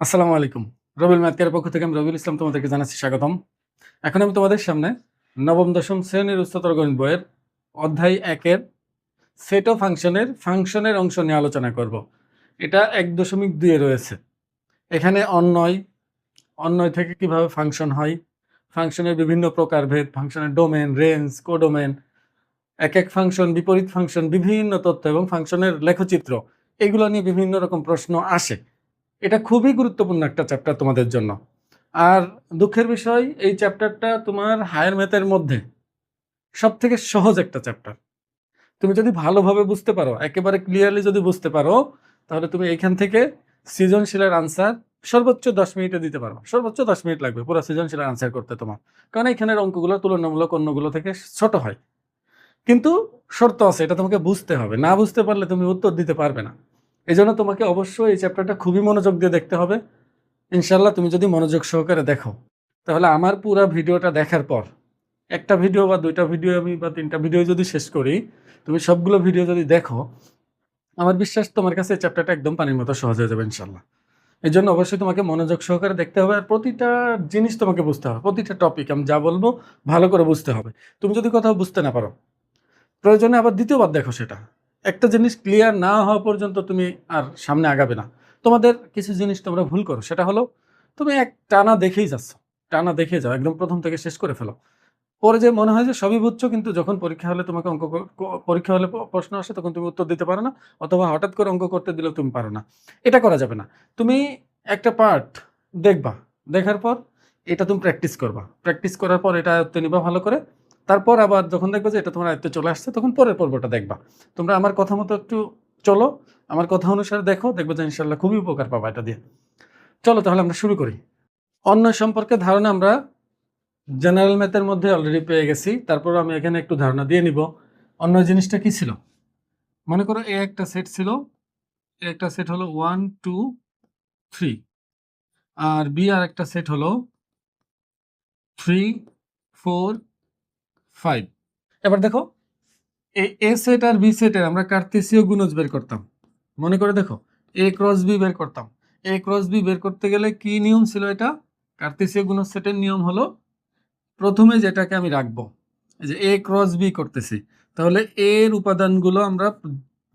আসসালামু আলাইকুম। রবিউল ম্যাথকের পক্ষ থেকে আমি রবিউল ইসলাম তোমাদেরকে জানাচ্ছি স্বাগতম। এখন আমি তোমাদের সামনে নবম দশম শ্রেণীর উচ্চতর গণিত বইয়ের অধ্যায় ১-এর সেট অফ ফাংশনের অংশ নিয়ে আলোচনা করব। এটা ১.২ এ রয়েছে। এখানে অন্বয় থেকে কিভাবে ফাংশন হয়, ফাংশনের বিভিন্ন প্রকারভেদ, ফাংশনের ডোমেন, রেঞ্জ, কোডোমেন, এক ফাংশন, বিপরীত ফাংশন, বিভিন্ন তথ্য এবং ফাংশনের লেখচিত্র, এগুলো নিয়ে বিভিন্ন রকম প্রশ্ন আসে। এটা খুবই গুরুত্বপূর্ণ একটা চ্যাপ্টার তোমাদের জন্য। আর দুঃখের বিষয়, এই চ্যাপ্টারটা তোমার হায়ার ম্যাথের মধ্যে সবথেকে সহজ একটা চ্যাপ্টার। তুমি যদি ভালোভাবে বুঝতে পারো, একেবারে ক্লিয়ারলি যদি বুঝতে পারো, তাহলে তুমি এখান থেকে সৃজনশীলের আনসার সর্বোচ্চ 10 মিনিটে দিতে পারো। সর্বোচ্চ 10 মিনিট লাগবে পুরো সৃজনশীলের আনসার করতে তোমার, কারণ এখানের অঙ্কগুলো তুলনামূলক অন্যগুলো থেকে ছোট হয়। কিন্তু শর্ত আছে, এটা তোমাকে বুঝতে হবে। না বুঝতে পারলে তুমি উত্তর দিতে পারবে না। এই জন্য তোমাকে অবশ্যই এই চ্যাপ্টারটা খুবই মনোযোগ দিয়ে দেখতে হবে। ইনশাল্লাহ তুমি যদি মনোযোগ সহকারে দেখো, তাহলে আমার পুরো ভিডিওটা দেখার পর, একটা ভিডিও বা দুইটা ভিডিও আমি বা তিনটা ভিডিও যদি শেষ করি, তুমি সবগুলো ভিডিও যদি দেখো, আমার বিশ্বাস তোমার কাছে এই চ্যাপ্টারটা একদম পানির মতো সহজ হয়ে যাবে ইনশাল্লাহ। এই জন্য অবশ্যই তোমাকে মনোযোগ সহকারে দেখতে হবে, আর প্রতিটা জিনিস তোমাকে বুঝতে হবে। প্রতিটা টপিক আমি যা বলবো ভালো করে বুঝতে হবে। তুমি যদি কোথাও বুঝতে না পারো, প্রয়োজনে আবার দ্বিতীয়বার দেখো। সেটা একটা জিনিস ক্লিয়ার না হওয়া পর্যন্ত তুমি আর সামনে আগাবে না। তোমাদের কিছু জিনিস তোমরা ভুল করো, সেটা হলো তুমি এক টানা দেখেই যাচ্ছ, টানা দেখে যাও, একদম প্রথম থেকে শেষ করে ফেলো। পরে যে মনে হয় যে সবই বুঝছো, কিন্তু যখন পরীক্ষা হলে তোমাকে পরীক্ষা হলে প্রশ্ন আসে, তখন তুমি উত্তর দিতে পারো না, অথবা হঠাৎ করে অঙ্ক করতে দিলেও তুমি পারো না। এটা করা যাবে না। তুমি একটা পার্ট দেখবা, দেখার পর এটা তুমি প্র্যাকটিস করবা, প্র্যাকটিস করার পর এটা আয়ত্তে নিবা ভালো করে। তারপর আবার যখন দেখবে যে এটা তোমার আয়ত্তে চলে আসছে, তখন পরের পর্বটা দেখবা। তোমরা আমার কথা মতো একটু চলো, আমার কথা অনুসারে দেখো, দেখবে যে ইনশাল্লাহ খুবই উপকার পাবা এটা দিয়ে। চলো তাহলে আমরা শুরু করি। অন্য সম্পর্কে ধারণা আমরা জেনারেল ম্যাথের মধ্যে অলরেডি পেয়ে গেছি। তারপর আমি এখানে একটু ধারণা দিয়ে নিব। অন্য জিনিসটা কি ছিল? মনে করো এ একটা সেট ছিল, এ একটা সেট হলো 1 2 3, আর বি আর একটা সেট হলো 3 4 5। এবার দেখো, এ সেট আর বি সেটের আমরা কার্তেসীয় গুণজ বের করতাম। মনে করে দেখো, এ ক্রস বি বের করতাম। এ ক্রস বি বের করতে গেলে কি নিয়ম ছিল? এটা কার্তেসীয় গুণজ সেটের নিয়ম হলো, প্রথমে যেটাকে আমি রাখবো, এই যে এ ক্রস বি করতেছি, তাহলে এর উপাদানগুলো আমরা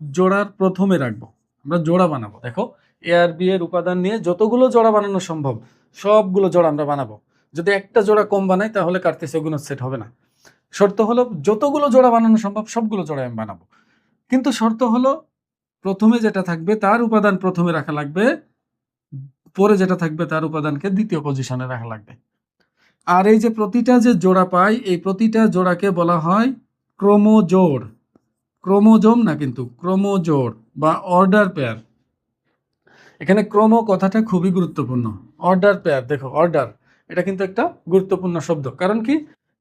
জোড়ার প্রথমে রাখবো। আমরা জোড়া বানাবো। দেখো, এ আর বি এর উপাদান নিয়ে যতগুলো জোড়া বানানো সম্ভব সবগুলো জোড়া আমরা বানাবো। যদি একটা জোড়া কম বানাই, তাহলে কার্তেসীয় গুণজ সেট হবে না। শর্ত হলো যতগুলো জোড়া বানানো সম্ভব সবগুলো জোড়া আমি বানাবো। কিন্তু শর্ত হলো, প্রথমে যেটা থাকবে তার উপাদান প্রথমে রাখা লাগবে, পরে যেটা থাকবে তার উপাদানকে দ্বিতীয় পজিশনে রাখা লাগবে। আর এই যে প্রতিটা যে জোড়া পাই, এই প্রতিটা জোড়াকে বলা হয় ক্রোমোজোড়। ক্রোমোজোম না, কিন্তু ক্রোমোজোড় বা অর্ডার পেয়ার। এখানে ক্রোমো কথাটা খুবই গুরুত্বপূর্ণ। অর্ডার পেয়ার, দেখো অর্ডার, এটা কিন্তু একটা গুরুত্বপূর্ণ শব্দ। কারণ কি?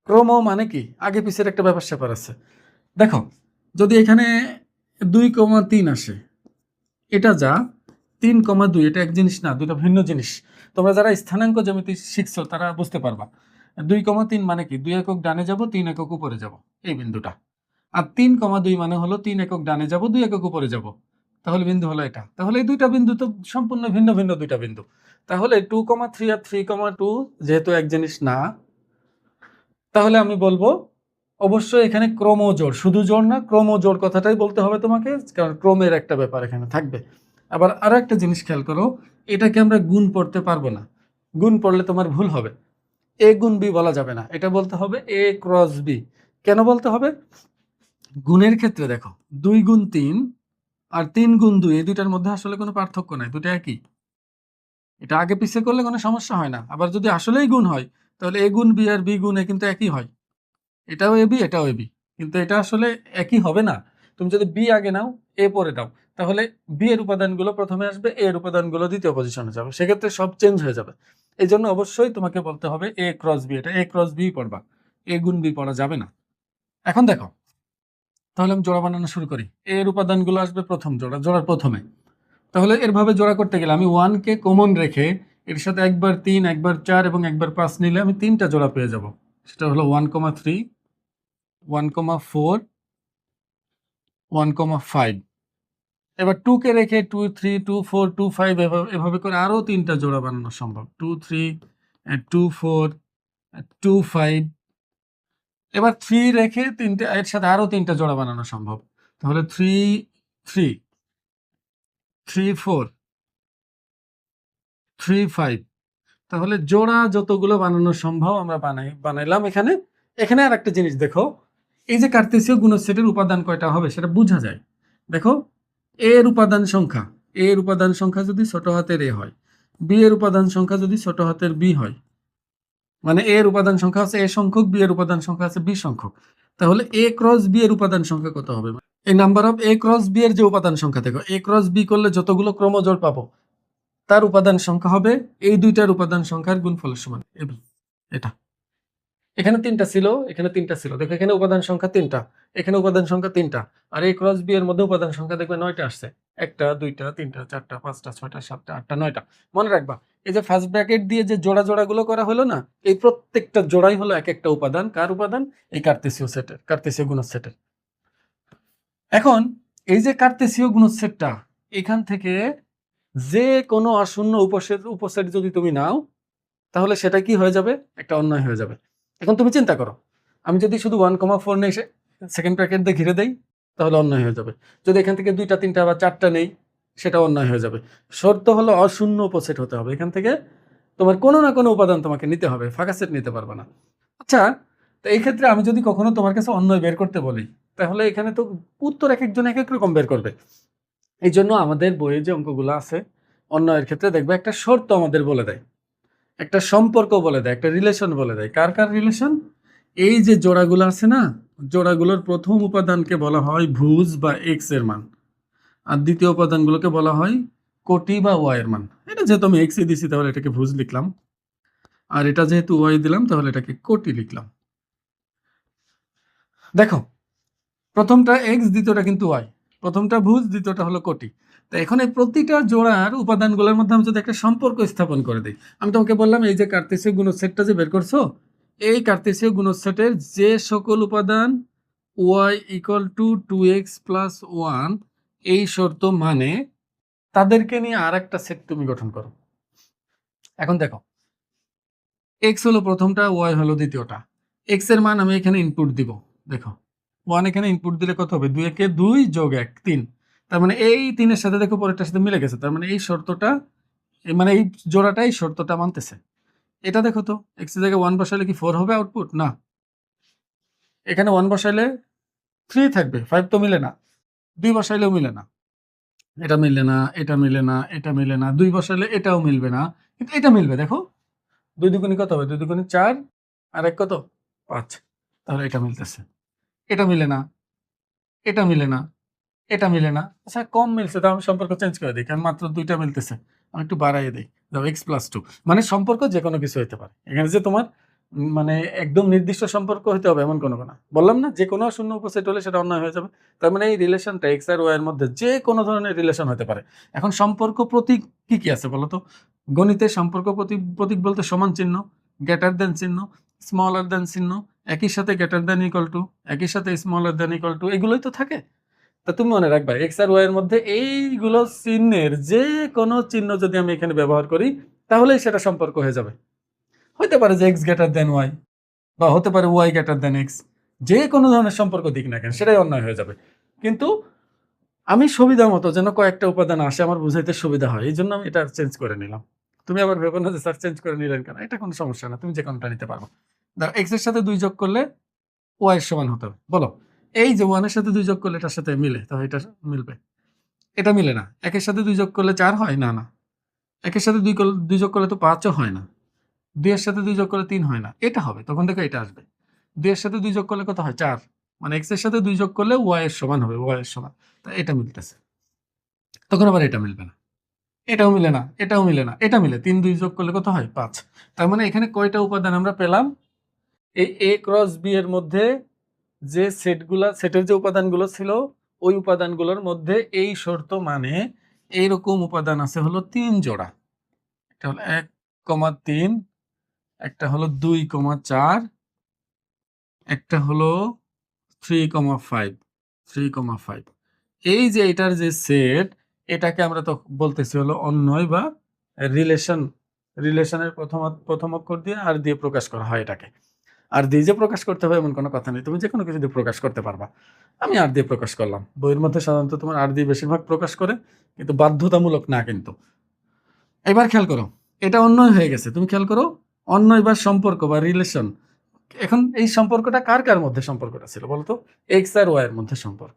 ক্রোমো মানে কি? আগে পিছের একটা ব্যাপার স্যাপার আছে। দেখো, যদি এখানে 2,3 আসে, এটা যা 3,2, এটা এক জিনিস না, দুটো ভিন্ন জিনিস। তোমরা যারা স্থানাঙ্ক জ্যামিতি শিখছো তারা বুঝতে পারবা। 2,3 মানে কি? 2 একক ডানে যাব, 3 একক উপরে যাব, এই বিন্দুটা। আর 3,2 মানে হলো 3 একক ডানে যাব, 2 একক উপরে যাব, তাহলে বিন্দু হলো এটা। তাহলে এই দুইটা বিন্দু তো সম্পূর্ণ ভিন্ন ভিন্ন দুইটা বিন্দু। তাহলে 2,3 আর 3,2 যেহেতু এক জিনিস না, তাহলে আমি বলবো অবশ্যই এখানে ক্রোমোজোড়, শুধু জোড় না, ক্রোমোজোড় কথাটাই বলতে হবে তোমাকে, কারণ ক্রোমের একটা ব্যাপার এখানে থাকবে। আবার আরো একটা জিনিস খেয়াল করো, এটাকে আমরা গুণ পড়তে পারবো না। গুণ পড়লে তোমার ভুল হবে। এ গুণ বি বলা যাবে না, এটা বলতে হবে এ ক্রস বি। কেন বলতে হবে? গুণের ক্ষেত্রে দেখো, 2 গুণ 3 আর 3 গুণ 2, এই দুইটার মধ্যে আসলে কোনো পার্থক্য নাই, দুটো একই। এটা আগে পিছিয়ে করলে কোনো সমস্যা হয় না। আবার যদি আসলেই গুণ হয়, তাহলে এ গুণ বি আর বি গুণ এ কিন্তু একই হয়। এটাও এবি, এটাও এবি, কিন্তু এটা আসলে একই হবে না। তুমি যদি বি আগে নাও, এ পরে দাও, তাহলে বি এর উপাদানগুলো প্রথমে আসবে, এ এর উপাদানগুলো দ্বিতীয় পজিশনে যাবে, সেক্ষেত্রে সব চেঞ্জ হয়ে যাবে। এই জন্য অবশ্যই তোমাকে বলতে হবে এ ক্রস বি, এটা এ ক্রস বি পড়বা, এ গুণ বি পড়া যাবে না। এখন দেখো, তাহলে আমি জোড়া বানানো শুরু করি। এ এর উপাদানগুলো আসবে প্রথম জোড়া, জোড়ার প্রথমে। তাহলে এরভাবে জোড়া করতে গেলে আমি 1 কে কমন রেখে এর সাথে একবার 3, একবার 4 এবং একবার 5 নিলে আমি 3টা জোড়া পেয়ে যাব। সেটা হলো 1,3, 1,4, 1,5। এবার 2 কে রেখে 2 3 2 4 2 5 এভাবে করে আরো 3টা জোড়া বানানো সম্ভব। 2 3 2 4 2 5। এবার 3 রেখে এর সাথে আরো 3টা জোড়া বানানো সম্ভব। তাহলে 3 3 3 4 3 5। তাহলে জোড়া যতগুলো বানানো সম্ভব আমরা বানাইলাম। এখানে এখানে আর একটা জিনিস দেখো, এই যে কার্তেসীয় গুণজ সেটের উপাদান কয়টা হবে সেটা বোঝা যায়। দেখো, এর উপাদান সংখ্যা, এর উপাদান সংখ্যা যদি ছোট হাতের এ হয়, বি এর উপাদান সংখ্যা যদি ছোট হাতের বি হয়, মানে এর উপাদান সংখ্যা আছে এ সংখ্যক, বি এর উপাদান সংখ্যা আছে বি সংখ্যক, তাহলে এ ক্রস বি এর উপাদান সংখ্যা কত হবে? এই number of A cross B এর যে উপাদান সংখ্যা, দেখো এ ক্রস বি করলে যতগুলো ক্রমজোড় পাবো তার উপাদান সংখ্যা হবে এই দুইটার উপাদান সংখ্যার গুণফলের সমান। এটা এখানে 3টা ছিল, এখানে 3টা ছিল, দেখো এখানে উপাদান সংখ্যা 3টা, এখানে উপাদান সংখ্যা 3টা, আর এ ক্রস বি এর মধ্যে উপাদান সংখ্যা দেখবে 9টা আসছে। 1টা 2টা 3টা 4টা 5টা 6টা 7টা 8টা 9টা। মনে রাখবা, এই যে ফার্স্ট ব্র্যাকেট দিয়ে যে জোড়া জোড়াগুলো করা হলো না, এই প্রত্যেকটা জোড়াই হলো এক একটা উপাদান। কার উপাদান? এই কার্তেসীয় সেটের, কার্তেসীয় গুণজ সেটের। এখন এই যে কার্তেসীয় গুণজ সেটটা, এখান থেকে যে কোনো অশূন্য উপসেট যদি তুমি নাও, তাহলে সেটা কি হয়ে যাবে? একটা অন্যয় হয়ে যাবে। এখন তুমি চিন্তা করো, আমি যদি শুধু 1,4 নেই সেকেন্ড ব্র্যাকেট দিয়ে ঘিরে দেই, তাহলে অন্যয় হয়ে যাবে। যদি এখান থেকে 2টা 3টা বা 4টা নেই, সেটা অন্যয় হয়ে যাবে। শর্ত হলো অশূন্য উপসেট হতে হবে। এখান থেকে তোমার কোনো না কোনো উপাদান তোমাকে নিতে হবে, ফাঁকা সেট নিতে পারবে না। আচ্ছা, তো এই ক্ষেত্রে আমি যদি কখনো তোমার কাছে অন্যয় বের করতে বলি, তাহলে এখানে তো উত্তর এক একজন এক এক রকম বের করবে। এই জন্য আমাদের বইয়ে যে অঙ্কগুলো আছে অন্যয়ের ক্ষেত্রে দেখবে একটা শর্ত আমাদের বলে দেয়, একটা সম্পর্ক বলে দেয়, একটা রিলেশন বলে দেয়। কার কার রিলেশন? এই যে জোড়াগুলো আছে না, জোড়াগুলোর প্রথম উপাদানকে বলা হয় ভুজ বা এক্স এর মান, আর দ্বিতীয় উপাদানগুলোকে বলা হয় কোটি বা ওয়াই এর মান। এটা যেহেতু আমি এক্স দিছি তাহলে এটাকে ভুজ লিখলাম, আর এটা যেহেতু ওয়াই দিলাম তাহলে এটাকে কোটি লিখলাম। দেখো, প্রথমটা এক্স, দ্বিতীয়টা কিন্তু ওয়াই, প্রথমটা ভুজ, দ্বিতীয়টা হলো কোটি। তো এখন এই প্রতিটা জোড়ার উপাদানগুলোর মধ্যে আমি যদি একটা সম্পর্ক স্থাপন করে দিই, আমি তোমাকে বললাম এই যে কার্তেসীয় গুণজ সেটটা যে বের করছো, এই কার্তেসীয় গুণজ সেটের যে সকল উপাদান Y equal two 2x plus 1 এই শর্ত মানে, তাদেরকে নিয়ে আর একটা সেট তুমি গঠন করো। এখন দেখো, এক্স হলো প্রথমটা, ওয়াই হলো দ্বিতীয়টা। এক্স এর মান আমি এখানে ইনপুট দিব। দেখো 1 এখানে ইনপুট দিলে কত হবে? 2 একে 2 যোগ 1 3। তার মানে এই 3-এর সাথে দেখো পরেরটার সাথে মিলে গেছে। তার মানে এই শর্তটা, মানে এই জোড়াটা এই শর্তটা মানতেছে। এটা দেখো তো, এক্স এর জায়গায় 1 বসাইলে কি 4 হবে আউটপুট? না, এখানে 1 বসাইলে 3 থাকবে, 5 তো মিলে না। 2 বসাইলেও মিলে না, এটা মিলে না, এটা মিলে না, এটা মিলে না। 2 বসাইলে এটাও মিলবে না, কিন্তু এটা মিলবে। দেখো 2 দুগুণে কত হবে? 2 দুগুণে 4, আর 1 কত? 5। তাহলে এটা মিলতেছে। এটা মিলে না, এটা মিলে না, এটা মিলে না। আচ্ছা, কম মিলছে, তো আমি সম্পর্ক চেঞ্জ করে দিই, কারণ মাত্র 2টা মিলতেছে। আমি একটু বাড়াইয়ে দিই, যাও x+2। মানে সম্পর্ক যে কোনো কিছু হতে পারে। এখানে যে তোমার মানে একদম নির্দিষ্ট সম্পর্ক হতে হবে এমন কোনো না। বললাম না, যে কোনো শূন্য উপসেট হলে সেটা অন্যয় হয়ে যাবে। তার মানে এই রিলেশনটা এক্স আর ওয়াই এর মধ্যে যে কোনো ধরনের রিলেশন হতে পারে। এখন সম্পর্ক প্রতীক কি কি আছে বলো তো? গণিতে সম্পর্ক প্রতীক বলতে সমান চিহ্ন, গ্রেটার দেন চিহ্ন, স্মলার দেন চিহ্ন, একই সাথে গ্রেটার দেন ইকুয়াল টু, একই সাথে স্মলার দেন ইকুয়াল টু, এগুলোই তো থাকে। তা তুমি মনে রাখবা এক্স আর ওয়াই এর মধ্যে এইগুলো চিহ্নের যে কোনো চিহ্ন যদি আমি এখানে ব্যবহার করি, তাহলেই সেটা সম্পর্ক হয়ে যাবে। হতে পারে যে এক্স গ্রেটার দেন ওয়াই, বা হতে পারে ওয়াই গ্রেটার দেন এক্স। যে কোনো ধরনের সম্পর্ক দিক না কেন, সেটাই অন্যায় হয়ে যাবে। কিন্তু আমি সুবিধা মতো যেন কয়েকটা উপাদান আসে, আমার বুঝাইতে সুবিধা হয়, এই জন্য আমি এটা চেঞ্জ করে নিলাম। তুমি আবার ভেবো না যে স্যার চেঞ্জ করে নিলেন কেন, এটা কোনো সমস্যা না, তুমি যে কোনোটা নিতে পারবো। দেখো এক্স এর সাথে 2 যোগ করলে ওয়াই এর সমান হতে হবে। বলো, এই যে 1 এর সাথে 2 যোগ করলে এটার সাথে মিলে, তাহলে এটা মিলবে। এটা মিলে না। 1 এর সাথে 2 যোগ করলে 4 হয়? না, না। 1 এর সাথে 2 যোগ করলে তো 5 ও হয় না। 2 এর সাথে 2 যোগ করলে 3 হয় না। এটা হবে, তখন দেখো এটা আসবে। 2 এর সাথে 2 যোগ করলে কত হয়? 4। মানে x এর সাথে 2 যোগ করলে y এর সমান হবে, y এর সমান। তা এটা মিলতেছে। তখন আবার এটা মিলবে না। এটাও মিলে না, এটাও মিলে না, এটা মিলে। 3 2 যোগ করলে কত হয়? 5। তার মানে এখানে কয়টা উপাদান আমরা পেলাম? এই a ক্রস b এর মধ্যে যে সেটের যে উপাদানগুলো ছিল, ওই উপাদানগুলোর মধ্যে এই শর্ত মানে এইরকম উপাদান আছে হলো 3 জোড়া। একটা হলো 1,3, একটা হলো 2,4, একটা হলো 3,5। এই যে এটার যে সেট, এটাকে আমরা তো বলতেছি হলো অন্বয় বা রিলেশনের প্রথম অক্ষর দিয়ে আর দিয়ে প্রকাশ করা হয় এটাকে। আর দিয়ে যে প্রকাশ করতে হবে এমন কোনো কথা নেই। তুমি যেকোনো কিছু দিয়ে প্রকাশ করতে পারবা। আমি আর দিয়ে প্রকাশ করলাম। বইয়ের মধ্যে সাধারণত তোমার আর দিয়ে বেশিরভাগ প্রকাশ করে, কিন্তু বাধ্যতামূলক না কিন্তু। এবার খেয়াল করো, এটা অন্যয় হয়ে গেছে। তুমি খেয়াল করো, অন্যয় বা সম্পর্ক বা রিলেশন। এখন এই সম্পর্কটা কার মধ্যে সম্পর্কটা ছিল বলতো? এক্স আর ওয়াই এর মধ্যে সম্পর্ক।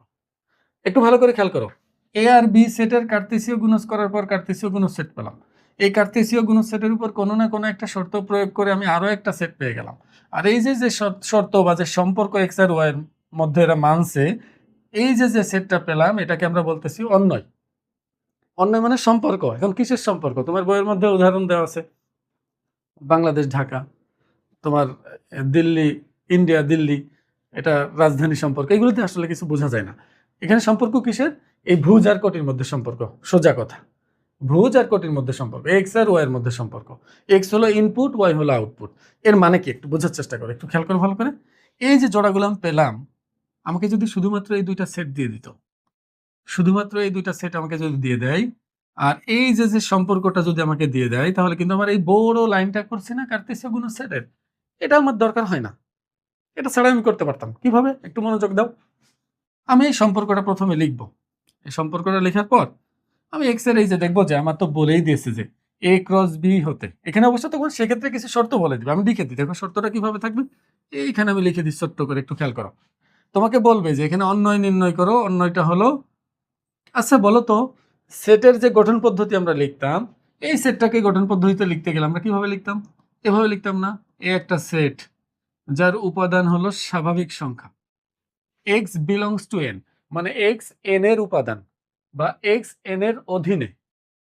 একটু ভালো করে খেয়াল করো, এ আর বি সেটের কার্তেসীয় গুণজ করার পর কার্তেসীয় গুণজ সেট পেলাম। এই কার্তেসীয় গুণজ সেটের উপর কোনো না কোনো একটা শর্ত প্রয়োগ করে আমি আরো একটা সেট পেয়ে গেলাম। আর এই যে শর্ত বা যে সম্পর্ক এক্স আর ওয়াই এর মধ্যে এরা মানছে, এই যে সেটটা পেলাম, এটাকে আমরা বলতেছি অন্যয়। অন্যয় মানে সম্পর্ক। এখন কিসের সম্পর্ক? তোমার বইয়ের মধ্যে উদাহরণ দেওয়া আছে, বাংলাদেশ ঢাকা, তোমার দিল্লি ইন্ডিয়া দিল্লি, এটা রাজধানী সম্পর্ক। এগুলোতে আসলে কিছু বোঝা যায় না। এখানে সম্পর্ক কিসের? এই ভুজ আর কোটির মধ্যে সম্পর্ক। সোজা কথা, ভুজ আর কোটির মধ্যে সম্পর্ক, এক্স আর ওয়াই এর মধ্যে সম্পর্ক। এক্স হলো ইনপুট, ওয়াই হলো আউটপুট। এর মানে কি একটু বোঝার চেষ্টা করো, একটু খেয়াল করো ভালো করে। এই যে জোড়াগুলো আমি পেলাম, আমাকে যদি শুধুমাত্র এই দুইটা সেট দিয়ে দিত, শুধুমাত্র এই দুইটা সেট আমাকে যদি দিয়ে দেয়, আর এই যে সম্পর্কটা যদি আমাকে দিয়ে দেয়, তাহলে কিন্তু আমার এই বড় লাইনটা করছে না কার্তেসীয় গুণ সেটের, এটা আমার দরকার হয় না। এটা ছাড়া আমি করতে পারতাম। কিভাবে? একটু মনোযোগ দাও। আমি এই সম্পর্কটা প্রথমে লিখব। এই সম্পর্কটা লেখার পর আমি এক্স এর এই যে দেখবো যে আমার তো বলেই দিয়েছে যে এ ক্রস বি হতে, এখানে অবশ্য তখন সেক্ষেত্রে কিছু শর্ত বলে দিবে, আমি লিখে দিই। দেখো শর্তটা কিভাবে থাকবে, এইখানে আমি লিখে দিই ছোট্ট করে, একটু খেয়াল করো। তোমাকে বলবে যে এখানে অন্যয় নির্ণয় করো। অন্যয়টা হলো, আচ্ছা বলো তো, সেটের যে গঠন পদ্ধতি আমরা লিখতাম, এই সেটটাকে গঠন পদ্ধতিতে লিখতে গেলে আমরা কিভাবে লিখতাম? এভাবে লিখতাম না? এ একটা সেট যার উপাদান হলো স্বাভাবিক সংখ্যা, এক্স বিলংস টু এন, মানে এক্স এন এর উপাদান বা এক্স এন এর অধীনে,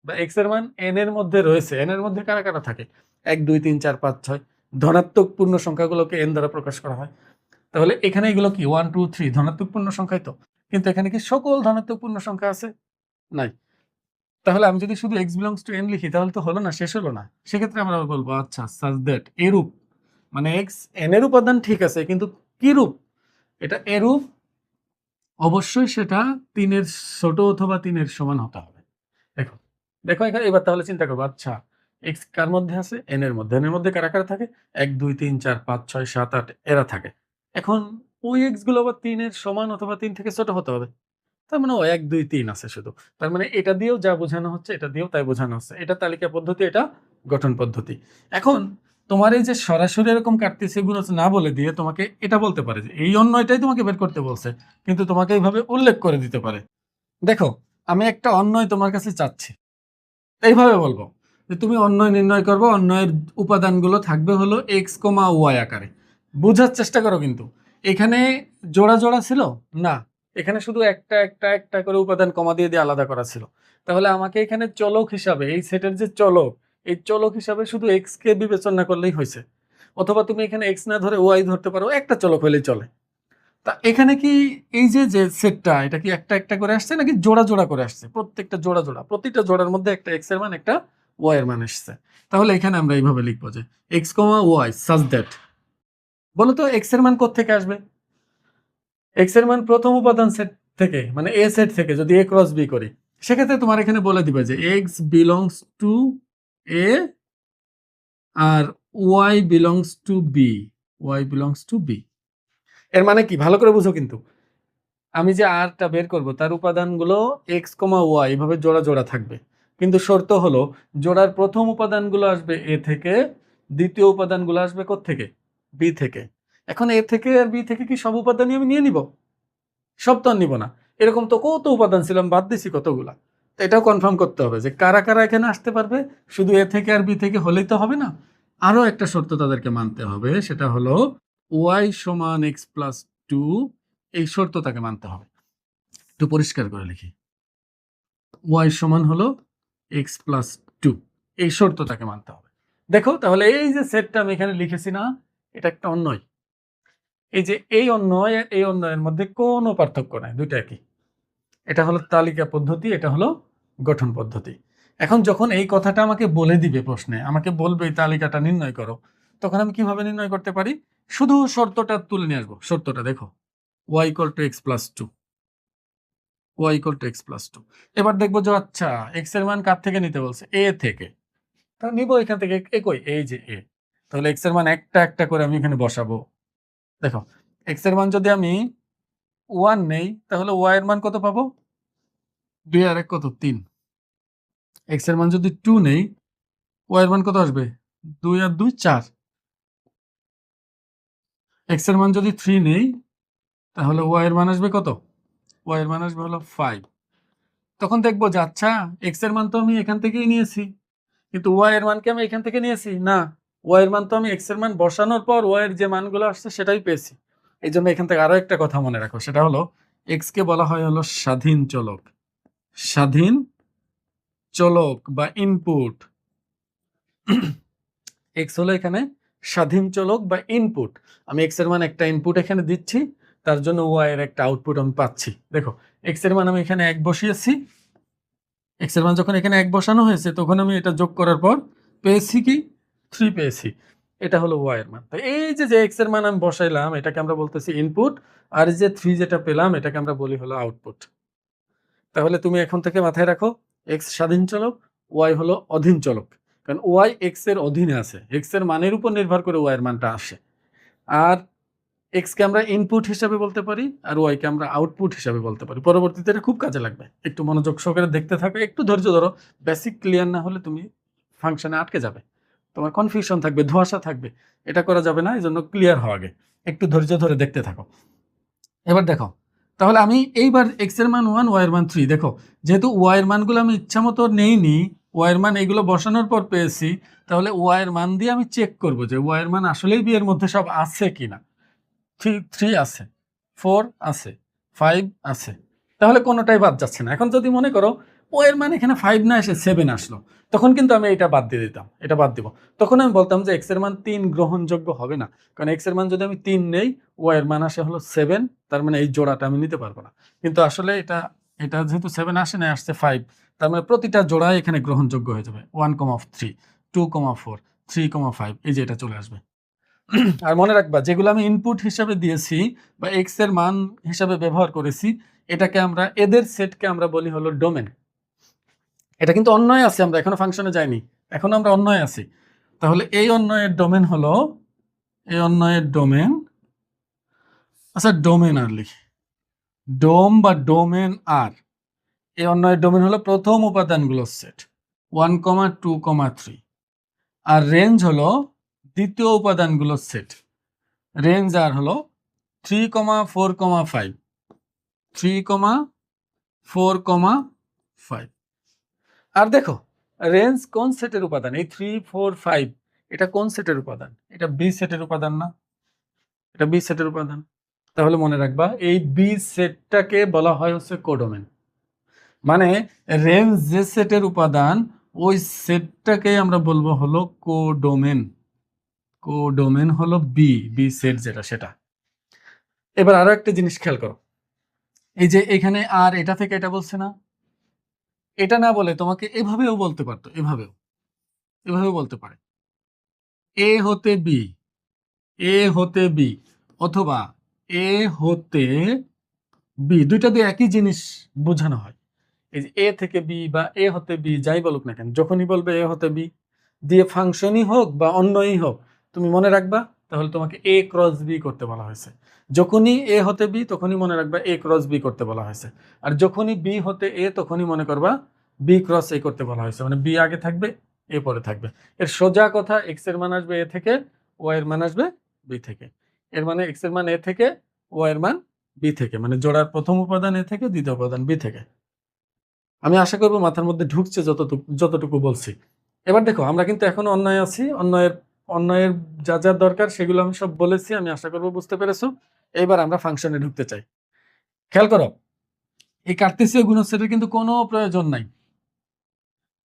বা এক্স এর মান এন এর মধ্যে রয়েছে। এন এর মধ্যে কারা কারা থাকে? 1 2 3 4 5 6 ধনাত্মক পূর্ণ সংখ্যাগুলোকে এন দ্বারা প্রকাশ করা হয়। তাহলে এখানে এগুলো কি 1 2 3 ধনাত্মক পূর্ণ সংখ্যাই তো, কিন্তু এখানে কি সকল ধনাত্মক পূর্ণ সংখ্যা আছে? নাই। তাহলে আমি যদি শুধু এক্স বিলংস টু এন লিখি তাহলে তো হলো না, শেষ হলো না। সেক্ষেত্রে আমরা বলবো আচ্ছা সাজ দ্যাট এরূপ, মানে এক্স এন এর উপাদান ঠিক আছে, কিন্তু কি রূপ? এটা এরূপ, অবশ্যই সেটা 3-এর ছোট অথবা 3-এর সমান হতে হবে। দেখো, দেখো এখানে এবার তাহলে চিন্তা করবো, আচ্ছা এক্স কার মধ্যে আছে? এন এর মধ্যে। এন এর মধ্যে কারা কারা থাকে? 1 2 3 4 5 6 7 8 এরা থাকে। এখন ওই এক্স গুলো আবার 3-এর সমান অথবা 3 থেকে ছোট হতে হবে। তার মানে ও 1 2 3 আছে শুধু। তার মানে এটা দিয়েও যা বোঝানো হচ্ছে, এটা দিয়েও তাই বোঝানো হচ্ছে। এটা তালিকা পদ্ধতি, এটা গঠন পদ্ধতি। এখন তোমার এই যে সরাসরি এরকম কার্তেসীয় গুণজ না বলে দিয়ে তোমাকে এটা বলতে পারে যে এই অন্যয়টাই তোমাকে বের করতে বলছে, কিন্তু তোমাকে এইভাবে উল্লেখ করে দিতে পারে। দেখো, আমি একটা অন্যয় তোমার কাছে চাচ্ছি, এইভাবে বলবো যে তুমি অন্যয় নির্ণয় করবো। অন্যয়ের উপাদানগুলো থাকবে হলো এক্স কমা ওয়াই আকারে। বোঝার চেষ্টা করো, কিন্তু এখানে জোড়া জোড়া ছিল না, এখানে শুধু একটা একটা একটা করে উপাদান কমা দিয়ে দিয়ে আলাদা করা ছিল। তাহলে আমাকে এখানে চলক হিসাবে, এই সেটের যে চলক, এই চলক হিসাবে শুধু এক্স কে বিবেচনা করলেই হয়েছে। অথবা তুমি এখানে এক্স না ধরে ওয়াই ধরতে পারো, একটা চলক হলেই চলে। তা এখানে কি এই যে সেটটা, এটা কি একটা একটা করে আসছে নাকি জোড়া জোড়া করে আসছে? প্রত্যেকটা জোড়া জোড়া, প্রতিটা জোড়ার মধ্যে একটা এক্স এর মান একটা ওয়াই এর মান এসছে। তাহলে এখানে আমরা এইভাবে লিখবো যে X comma Y such that, বলো তো এক্স এর মান কোত্থেকে আসবে? এক্স এর মান প্রথম উপাদান সেট থেকে, মানে এ সেট থেকে যদি এ ক্রস বি করি, সেক্ষেত্রে তোমার এখানে বলে দিবে যে এক্স বিলংস টু এ আর Y belongs to B, Y belongs to B. এর মানে কি ভালো করে বুঝো কিন্তু, আমি যে আরটা বের করব তার উপাদানগুলো এক্স কমা ওয়াই এভাবে জোড়া জোড়া থাকবে, কিন্তু শর্ত হলো জোড়ার প্রথম উপাদানগুলো আসবে এ থেকে, দ্বিতীয় উপাদানগুলো আসবে কোত্থেকে? বি থেকে। এখন এ থেকে আর বি থেকে কি সব উপাদানই আমি নিয়ে নিব? সব তো আর নিব না। এরকম তো কত উপাদান ছিলাম, বাদ দিছি কতগুলা। তো এটাও কনফার্ম করতে হবে যে কারা কারা এখানে আসতে পারবে। শুধু এ থেকে আর বি থেকে হলেই তো হবে না, আরো একটা শর্ত তাদেরকে মানতে হবে, সেটা হলো ওয়াই সমান এক্স প্লাস টু, এই শর্ত তাকে মানতে হবে। একটু পরিষ্কার করে লিখি, ওয়াই সমান হলো এক্স প্লাস টু, এই শর্ত তাকে মানতে হবে। দেখো তাহলে এই যে সেটটা আমি এখানে লিখেছি না, এটা একটা অন্যয়। এই যে এই অন্যয়, এই অন্যয়ের মধ্যে কোনো পার্থক্য নাই, দুইটা একই। এটা হলো তালিকা পদ্ধতি, এটা হলো গঠন পদ্ধতি। এখন যখন এই কথাটা আমাকে বলে দিবে প্রশ্নে, আমাকে বলবে এই তালিকাটা নির্ণয় করো, তখন আমি কিভাবে নির্ণয় করতে পারি? শুধু শর্তটা তুলে নিয়ে আসবো। শর্তটা দেখো, Y equal to x plus two, Y equal to x plus two. এবার দেখবো যে আচ্ছা এক্স এর মান কার থেকে নিতে বলছে, এ থেকে। তাহলে নিবো এখান থেকে, কই, এই যে এ। তাহলে এক্স এর মান একটা একটা করে আমি এখানে বসাবো। দেখো এক্স এর মান যদি আমি 1 নেই তাহলে ওয়াই এর মান কত পাবো? 2 আর 1 কত? 3। এক্স এর মান যদি 2 নেই, ওয়াই এর মান কত আসবে? 2 আর 2 4। এক্স এর মান যদি 3 নেই তাহলে ওয়াই এর মান আসবে কত? ওয়াই এর মান আসবে হলো 5। তখন দেখবো যে আচ্ছা এক্স এর মান তো আমি এখান থেকেই নিয়েছি, কিন্তু ওয়াই এর মান কি আমি এখান থেকে নিয়েছি? না, ওয়াই এর মান তো আমি এক্স এর মান বসানোর পর ওয়াই এর যে মানগুলো আসছে সেটাই পেয়েছি। এই জন্য এখান থেকে আরো একটা কথা মনে রাখো, সেটা হলো এক্স কে বলা হয় হলো স্বাধীন চলক। স্বাধীন চলক বা ইনপুট। এক্স হলো এখানে স্বাধীন চলক বা ইনপুট। আমি এক্স এর মান একটা ইনপুট এখানে দিচ্ছি, তার জন্য ওয়াই এর একটা আউটপুট আমি পাচ্ছি। দেখো এক্স এর মান আমি এখানে 1 বসিয়েছি, এক্স এর মান যখন এখানে 1 বসানো হয়েছে তখন আমি এটা যোগ করার পর পেয়েছি কি? 3 পেয়েছি। এটা হলো ওয়াই এর মান। তো এই যে এক্স এর মান আমি বসাইলাম এটাকে আমরা বলতেছি ইনপুট, আর এই যে 3 যেটা পেলাম এটাকে আমরা বলি হলো আউটপুট। তাহলে তুমি এখন থেকে মাথায় রাখো এক্স স্বাধীন চলক, ওয়াই হলো অধীন চলক। কারণ ওয়াই এক্স এর অধীনে আছে, এক্স এর মানের উপর নির্ভর করে ওয়াই এর মানটা আসে। আর এক্স কে আমরা ইনপুট হিসাবে বলতে পারি আর ওয়াই কে আমরা আউটপুট হিসাবে বলতে পারি। পরবর্তীতে এটা খুব কাজে লাগবে, একটু মনোযোগ সহকারে দেখতে থাকো, একটু ধৈর্য ধরো। বেসিক ক্লিয়ার না হলে তুমি ফাংশনে আটকে যাবে, তোমার কনফিউশন থাকবে, ধোঁয়াশা থাকবে, এটা করা যাবে না। এই জন্য ক্লিয়ার হওয়া আগে একটু ধৈর্য ধরে দেখতে থাকো। এবার দেখো তাহলে আমি এইবার এক্স এর মান 1, ওয়াই এর মান 3। দেখো যেহেতু ওয়াই এর মানগুলো আমি ইচ্ছা মতো নেইনি, ওয়াই এর মান এইগুলো বসানোর পর পেয়েছি, তাহলে ওয়াই এর মান দিয়ে আমি চেক করব যে ওয়াই এর মান আসলেই বি এর মধ্যে সব আছে কিনা। 3 আছে, 4 আছে, 5 আছে, তাহলে কোনোটাই বাদ যাচ্ছে না। এখন যদি মনে করো ও এর মানে এখানে 5 না এসে 7 আসলো, তখন কিন্তু আমি এটা বাদ দিয়ে দিতাম, এটা বাদ দিব। তখন আমি বলতাম যে এক্স এর মান 3 গ্রহণযোগ্য হবে না, কারণ এক্স এর মান যদি আমি 3 নেই, ও এর মান আসে হলো 7, তার মানে এই জোড়াটা আমি নিতে পারবো না। কিন্তু আসলে এটা এটা যেহেতু 7 আসে না, আসছে 5, তার মানে প্রতিটা জোড়াই এখানে গ্রহণযোগ্য হয়ে যাবে। 1,3, 2,4, 3,5, এই যে এটা চলে আসবে। আর মনে রাখবা যেগুলো আমি ইনপুট হিসাবে দিয়েছি বা এক্স এর মান হিসাবে ব্যবহার করেছি, এটাকে আমরা এদের সেটকে আমরা বলি হলো ডোমেন। এটা কিন্তু অন্যয় আছে, আমরা এখনো ফাংশনে যাইনি, এখনো আমরা অন্যয় আছি। তাহলে এই অন্যয়ের ডোমেন হলো, এই অন্যয়ের ডোমেন, আচ্ছা ডোমেন আর লিখি, ডোম বা ডোমেন আর। এই অন্যয়ের ডোমেন হলো প্রথম উপাদানগুলোর সেট 1,2,3, আর রেঞ্জ হলো দ্বিতীয় উপাদানগুলোর সেট। রেঞ্জ আর হলো 3,4,5, 3,4,5। আর দেখো রেঞ্জ কোন সেটের উপাদান? এই 3, 4, 5 এটা কোন সেটের উপাদান? এটা বি সেটের উপাদান না? এটা বি সেটের উপাদান। তাহলে মনে রাখবা এই বি সেটটাকে বলা হয় হচ্ছে কোডোমেন। মানে রেঞ্জ যে সেটের উপাদান ওই সেটটাকে আমরা বলবো হলো কোডোমেন। কোডোমেন হলো বি, বি সেট যেটা সেটা। এবার আরো একটা জিনিস খেয়াল করো, এই যে এখানে আর এটা থেকে এটা বলছে না, এটা না বলে তোমাকে এভাবেও বলতে পারতো, এভাবেও বলতে পারে এ হতে বি, এ হতে বি, অথবা এ হতে বি, দুইটা দিয়ে একই জিনিস বোঝানো হয়। এই যে এ থেকে বি বা এ হতে বি যাই বলুক না কেন, যখনই বলবে এ হতে বি দিয়ে ফাংশনই হোক বা অন্যই হোক, তুমি মনে রাখবা তাহলে তোমাকে এ ক্রস বি করতে বলা হয়েছে। যখনই এ হতে বি তখনই মনে রাখবা এ ক্রস বি করতে বলা হয়েছে, আর যখনই বি হতে এ তখনই মনে করবা বি ক্রস এ করতে বলা হয়েছে। মানে বি আগে থাকবে, এ পরে থাকবে। এর সোজা কথা, এক্স এর মান আসবে এ থেকে, ওয়াই এর মান আসবে বি থেকে। এর মানে এক্স এর মান এ থেকে, ওয়াই এর মান বি থেকে, মানে জোড়ার প্রথম উপাদান এ থেকে, দ্বিতীয় উপাদান বি থেকে। আমি আশা করবো মাথার মধ্যে ঢুকছে যতটুকু বলছি। এবার দেখো আমরা কিন্তু এখনো অন্যায় আছি, অন্যায়ের যা যা দরকার সেগুলো আমি সব বলেছি, আমি আশা করবো বুঝতে পেরেছো। এবার আমরা ফাংশনে ঢুকতে চাই। খেয়াল করো এই কার্তেসীয় গুণের কিন্তু কোনো প্রয়োজন নাই,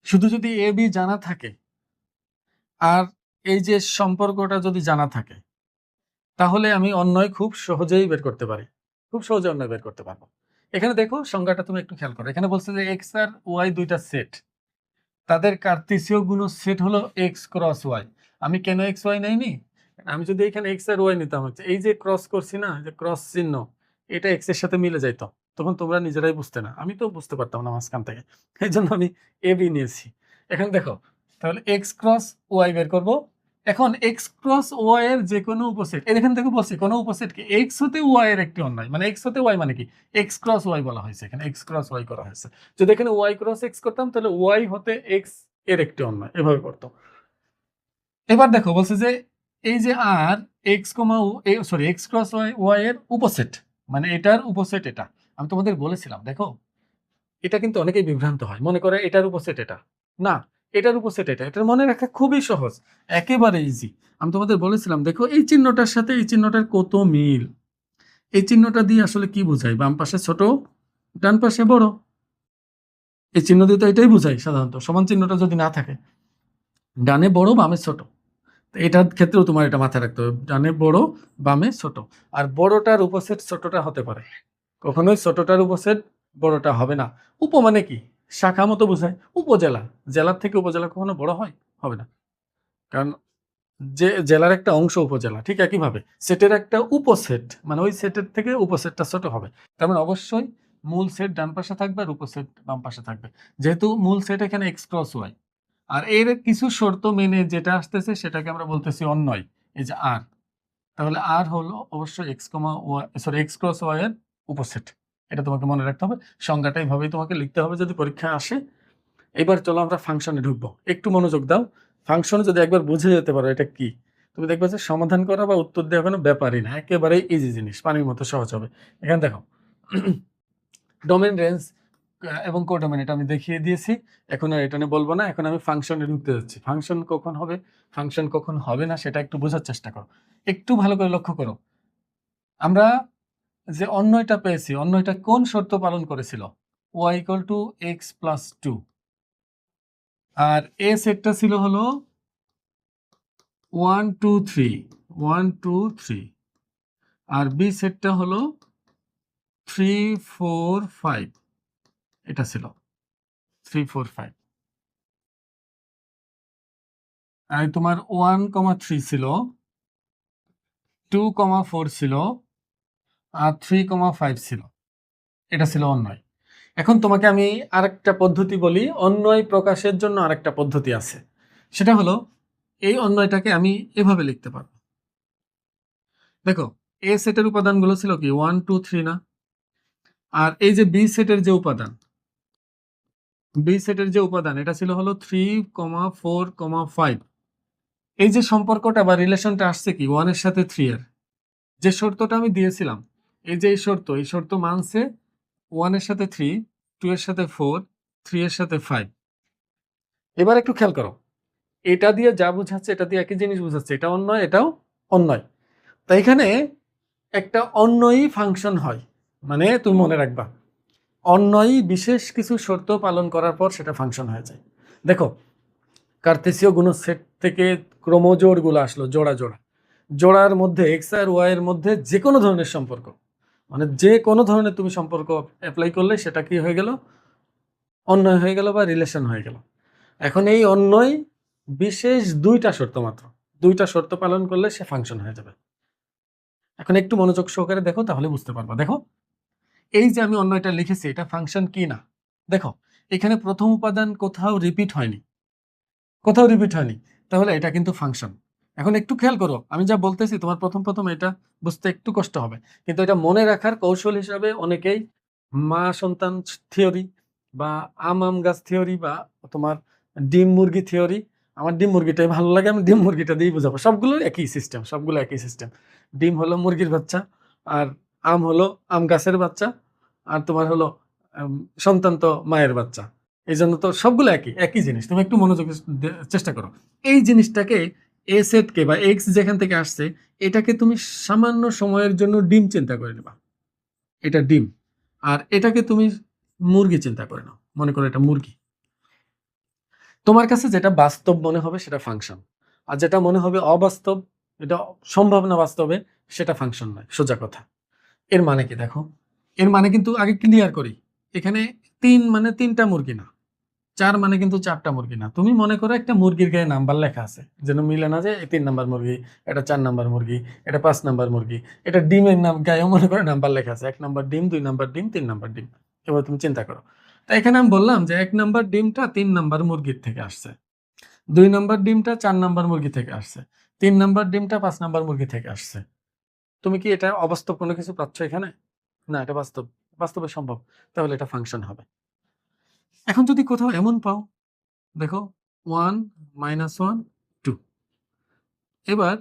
শুধু যদি এ বি জানা থাকে আর এই যে সম্পর্কটা যদি জানা থাকে, তাহলে আমি অন্যয় খুব সহজেই বের করতে পারি, খুব সহজে অন্যয় বের করতে পারবো। এখানে দেখো সংজ্ঞাটা তুমি একটু খেয়াল করো, এখানে বলছে যে এক্স আর ওয়াই দুইটা সেট, তাদের কার্তেসীয় গুণের সেট হলো এক্স ক্রস ওয়াই। আমি কেন এক্স ওয়াই নেইনি? আমি যদি এখানে এক্স আর ওয়াই নিতাম, হচ্ছে এই যে ক্রস করছি না, যে ক্রস চিহ্ন, এটা এক্স এর সাথে মিলে যাইতো, তখন তোমরা নিজেরাই বুঝতে না, আমি তো বুঝতে পারতাম না মাঝখান থেকে, এই জন্য আমি এ বি নিয়েছি। এখন দেখো তাহলে এক্স ক্রস ওয়াই বের করবো। এখন এক্স ক্রস ওয়াই এর যে কোনো উপসেট, এখান থেকে বলছি কোনো উপসেটকে এক্স হতে ওয়াই এর একটি অন্যায়, মানে এক্স হতে ওয়াই মানে কি এক্স ক্রস ওয়াই বলা হয়েছে, এখানে এক্স ক্রস ওয়াই করা হয়েছে। যদি এখানে ওয়াই ক্রস এক্স করতাম তাহলে ওয়াই হতে এক্স এর একটি অন্যায়, এভাবে করতাম। এবার দেখো বলছে যে এই যে R x comma sorry x cross y y এর উপসেট, মানে এটার উপসেট এটা। আমি তোমাদের বলেছিলাম দেখো এটা কিন্তু অনেকেই বিভ্রান্ত হয়, মনে করে এটার উপসেট এটা না, এটার উপসেট এটা। এটার মনে রাখা খুবই সহজ, একেবারে ইজি। আমি তোমাদের বলেছিলাম দেখো এই চিহ্নটার সাথে এই চিহ্নটার কত মিল। এই চিহ্নটা দিয়ে আসলে কি বোঝায়, বাম পাশে ছোট ডান পাশে বড়। এই চিহ্ন দিয়ে তো এটাই বোঝায় সাধারণত, সমান চিহ্নটা যদি না থাকে, ডানে বড় বামে ছোট। এটার ক্ষেত্রেও তোমার এটা মাথায় রাখতে হবে, ডানে বড় বামে ছোট। আর বড়টার উপসেট ছোটটা হতে পারে, কখনোই ছোটটার উপসেট বড়টা হবে না। উপ মানে কি শাখা মতো বোঝায়, উপজেলা, জেলার থেকে উপজেলা কখনো বড় হয়, হবে না। কারণ যে জেলার একটা অংশ উপজেলা, ঠিক একইভাবে সেটের একটা উপসেট, মানে ওই সেটের থেকে উপসেটটা ছোট হবে। তার মানে অবশ্যই মূল সেট ডান পাশে থাকবে আর উপসেট বাম পাশে থাকবে, যেহেতু মূল সেট এখানে এক্স ক্রস ওয়াই। আর এর কিছু শর্ত মেনে যেটা আসতেছে সেটাকে আমরা বলতেছি অন্যয়, এই যে আর। তাহলে আর হলো অবশ্যই x comma y, sorry x cross y এর উপসেট। এটা তোমাকে মনে রাখতে হবে, সংজ্ঞাটা এইভাবেই তোমাকে লিখতে হবে যদি পরীক্ষায় আসে। এবার চলো আমরা ফাংশনে ঢুকবো, একটু মনোযোগ দাও। ফাংশনে যদি একবার বুঝে যেতে পারো এটা কি, তুমি দেখবে যে সমাধান করা বা উত্তর দেওয়া কোনো ব্যাপারই না, একেবারেই ইজি জিনিস, পানির মতো সহজ হবে। এখানে দেখো ডোমেন রেঞ্জ এবং কোডোমেন এটা আমি দেখিয়ে দিয়েছি, এখন আর এটা নিয়ে বলবো না। এখন আমি ফাংশনে ঢুকতে যাচ্ছি। ফাংশন কখন হবে, ফাংশন কখন হবে না সেটা একটু বোঝার চেষ্টা করো, একটু ভালো করে লক্ষ্য করো। আমরা যে অন্যয়টা পেয়েছি, অন্যয়টা কোন শর্ত পালন করেছিল, y equal to x plus two, আর এ সেটটা ছিল হলো 1 2 3 1 2 3, আর বি সেটটা হলো 3 4 5, এটা ছিল 3 4 5। আর তোমার 1,3 ছিল, 2,4 ছিল, আর 3,5 ছিল, এটা ছিল অন্যয়। এখন তোমাকে আমি আরেকটা পদ্ধতি বলি, অন্যয় প্রকাশের জন্য আরেকটা পদ্ধতি আছে, সেটা হলো এই অন্যয়টাকে আমি এভাবে লিখতে পারবো। দেখো এ সেটের উপাদানগুলো ছিল কি 1 2 3 না, আর এই যে বি সেটের যে উপাদান, বি সেটের যে উপাদান এটা ছিল হলো 3,4,5। এই যে সম্পর্কটা বা রিলেশনটা আসছে কি 1 এর সাথে 3 এর, যে শর্তটা আমি দিয়েছিলাম, এই যে এই শর্ত মানছে 1 এর সাথে 3, 2 এর সাথে 4, 3 এর সাথে 5। এবার একটু খেয়াল করো, এটা দিয়ে যা বোঝাচ্ছে এটা দিয়ে একই জিনিস বোঝাচ্ছে, এটা অন্যয় এটাও অন্যয়। তাই এখানে একটা অন্যয়ী ফাংশন হয়, মানে তুমি মনে রাখবা অন্যয়ী বিশেষ কিছু শর্ত পালন করার পর সেটা ফাংশন হয়ে যায়। দেখো কার্তেসীয় গুণসেট থেকে ক্রোমোজোড়গুলো আসলো জোড়া জোড়া, জোড়ার মধ্যে এক্স আর ওয়াই এর মধ্যে যে কোনো ধরনের সম্পর্ক, মানে যে কোনো ধরনের তুমি সম্পর্ক অ্যাপ্লাই করলে সেটা কি হয়ে গেল, অন্যয় হয়ে গেল বা রিলেশন হয়ে গেল। এখন এই অন্যয় বিশেষ দুইটা শর্ত মাত্র, দুইটা শর্ত পালন করলে সে ফাংশন হয়ে যাবে। এখন একটু মনোযোগ সহকারে দেখো তাহলে বুঝতে পারবা। দেখো এই যে আমি অন্যটা লিখেছি এটা ফাংশন কি না, দেখো এখানে প্রথম উপাদান কোথাও রিপিট হয়নি, কোথাও রিপিট হয়নি, তাহলে এটা কিন্তু ফাংশন। এখন একটু খেয়াল করো, আমি যা বলতেছি তোমার প্রথম প্রথম এটা বুঝতে একটু কষ্ট হবে, কিন্তু এটা মনে রাখার কৌশল হিসাবে অনেকেই মা সন্তান থিওরি বা আম গাছ থিওরি বা তোমার ডিম মুরগি থিওরি, আমার ডিম মুরগিটাই ভালো লাগে, আমি ডিম মুরগিটা দিয়েই বুঝাবো। সবগুলো একই সিস্টেম, সবগুলো একই সিস্টেম। ডিম হলো মুরগির বাচ্চা, আর আম হলো আম গাছের বাচ্চা, আর তোমার হলো সন্তান তো মায়ের বাচ্চা। এই জন্য তো সবগুলো একই একই জিনিস, তুমি একটু মনোযোগ চেষ্টা করো। এই জিনিসটাকে এ সেটকে বা এক্স যেখান থেকে আসছে এটাকে তুমি সামান্য সময়ের জন্য ডিম চিন্তা করে নেবা, এটা ডিম। আর এটাকে তুমি মুরগি চিন্তা করে নাও, মনে করো এটা মুরগি। তোমার কাছে যেটা বাস্তব মনে হবে সেটা ফাংশন, আর যেটা মনে হবে অবাস্তব, এটা সম্ভব না বাস্তবে, সেটা ফাংশন নয়, সোজা কথা। এর মানে কি দেখো, এর মানে কিন্তু আগে ক্লিয়ার করি, এখানে 3 মানে 3টা মুরগি না, 4 মানে কিন্তু 4টা মুরগি না। তুমি মনে করো একটা মুরগির গায়ে নাম্বার লেখা আছে। যেন মিলে না যে 3 নাম্বার মুরগি, এটা 4 নাম্বার মুরগি, এটা 5 নাম্বার মুরগি। এটা ডিমের গায়েও মনে করো নাম্বার লেখা আছে। 1 নাম্বার ডিম, 2 নাম্বার ডিম, 3 নাম্বার ডিম। এবার তুমি চিন্তা করো। তো এখানে আমি বললাম যে 1 নাম্বার ডিমটা 3 নাম্বার মুরগির থেকে আসছে। 2 নাম্বার ডিমটা 4 নাম্বার মুরগি থেকে আসছে। 3 নাম্বার ডিমটা 5 নাম্বার মুরগি থেকে আসছে। তুমি কি এটা অবাস্তব কোনো কিছু পাচ্ছ এখানে? না, এটা বাস্তবে সম্ভব। তাহলে এটা ফাংশন হবে। এখন যদি কোথাও এমন পাও, দেখো 1 -1 2, এবার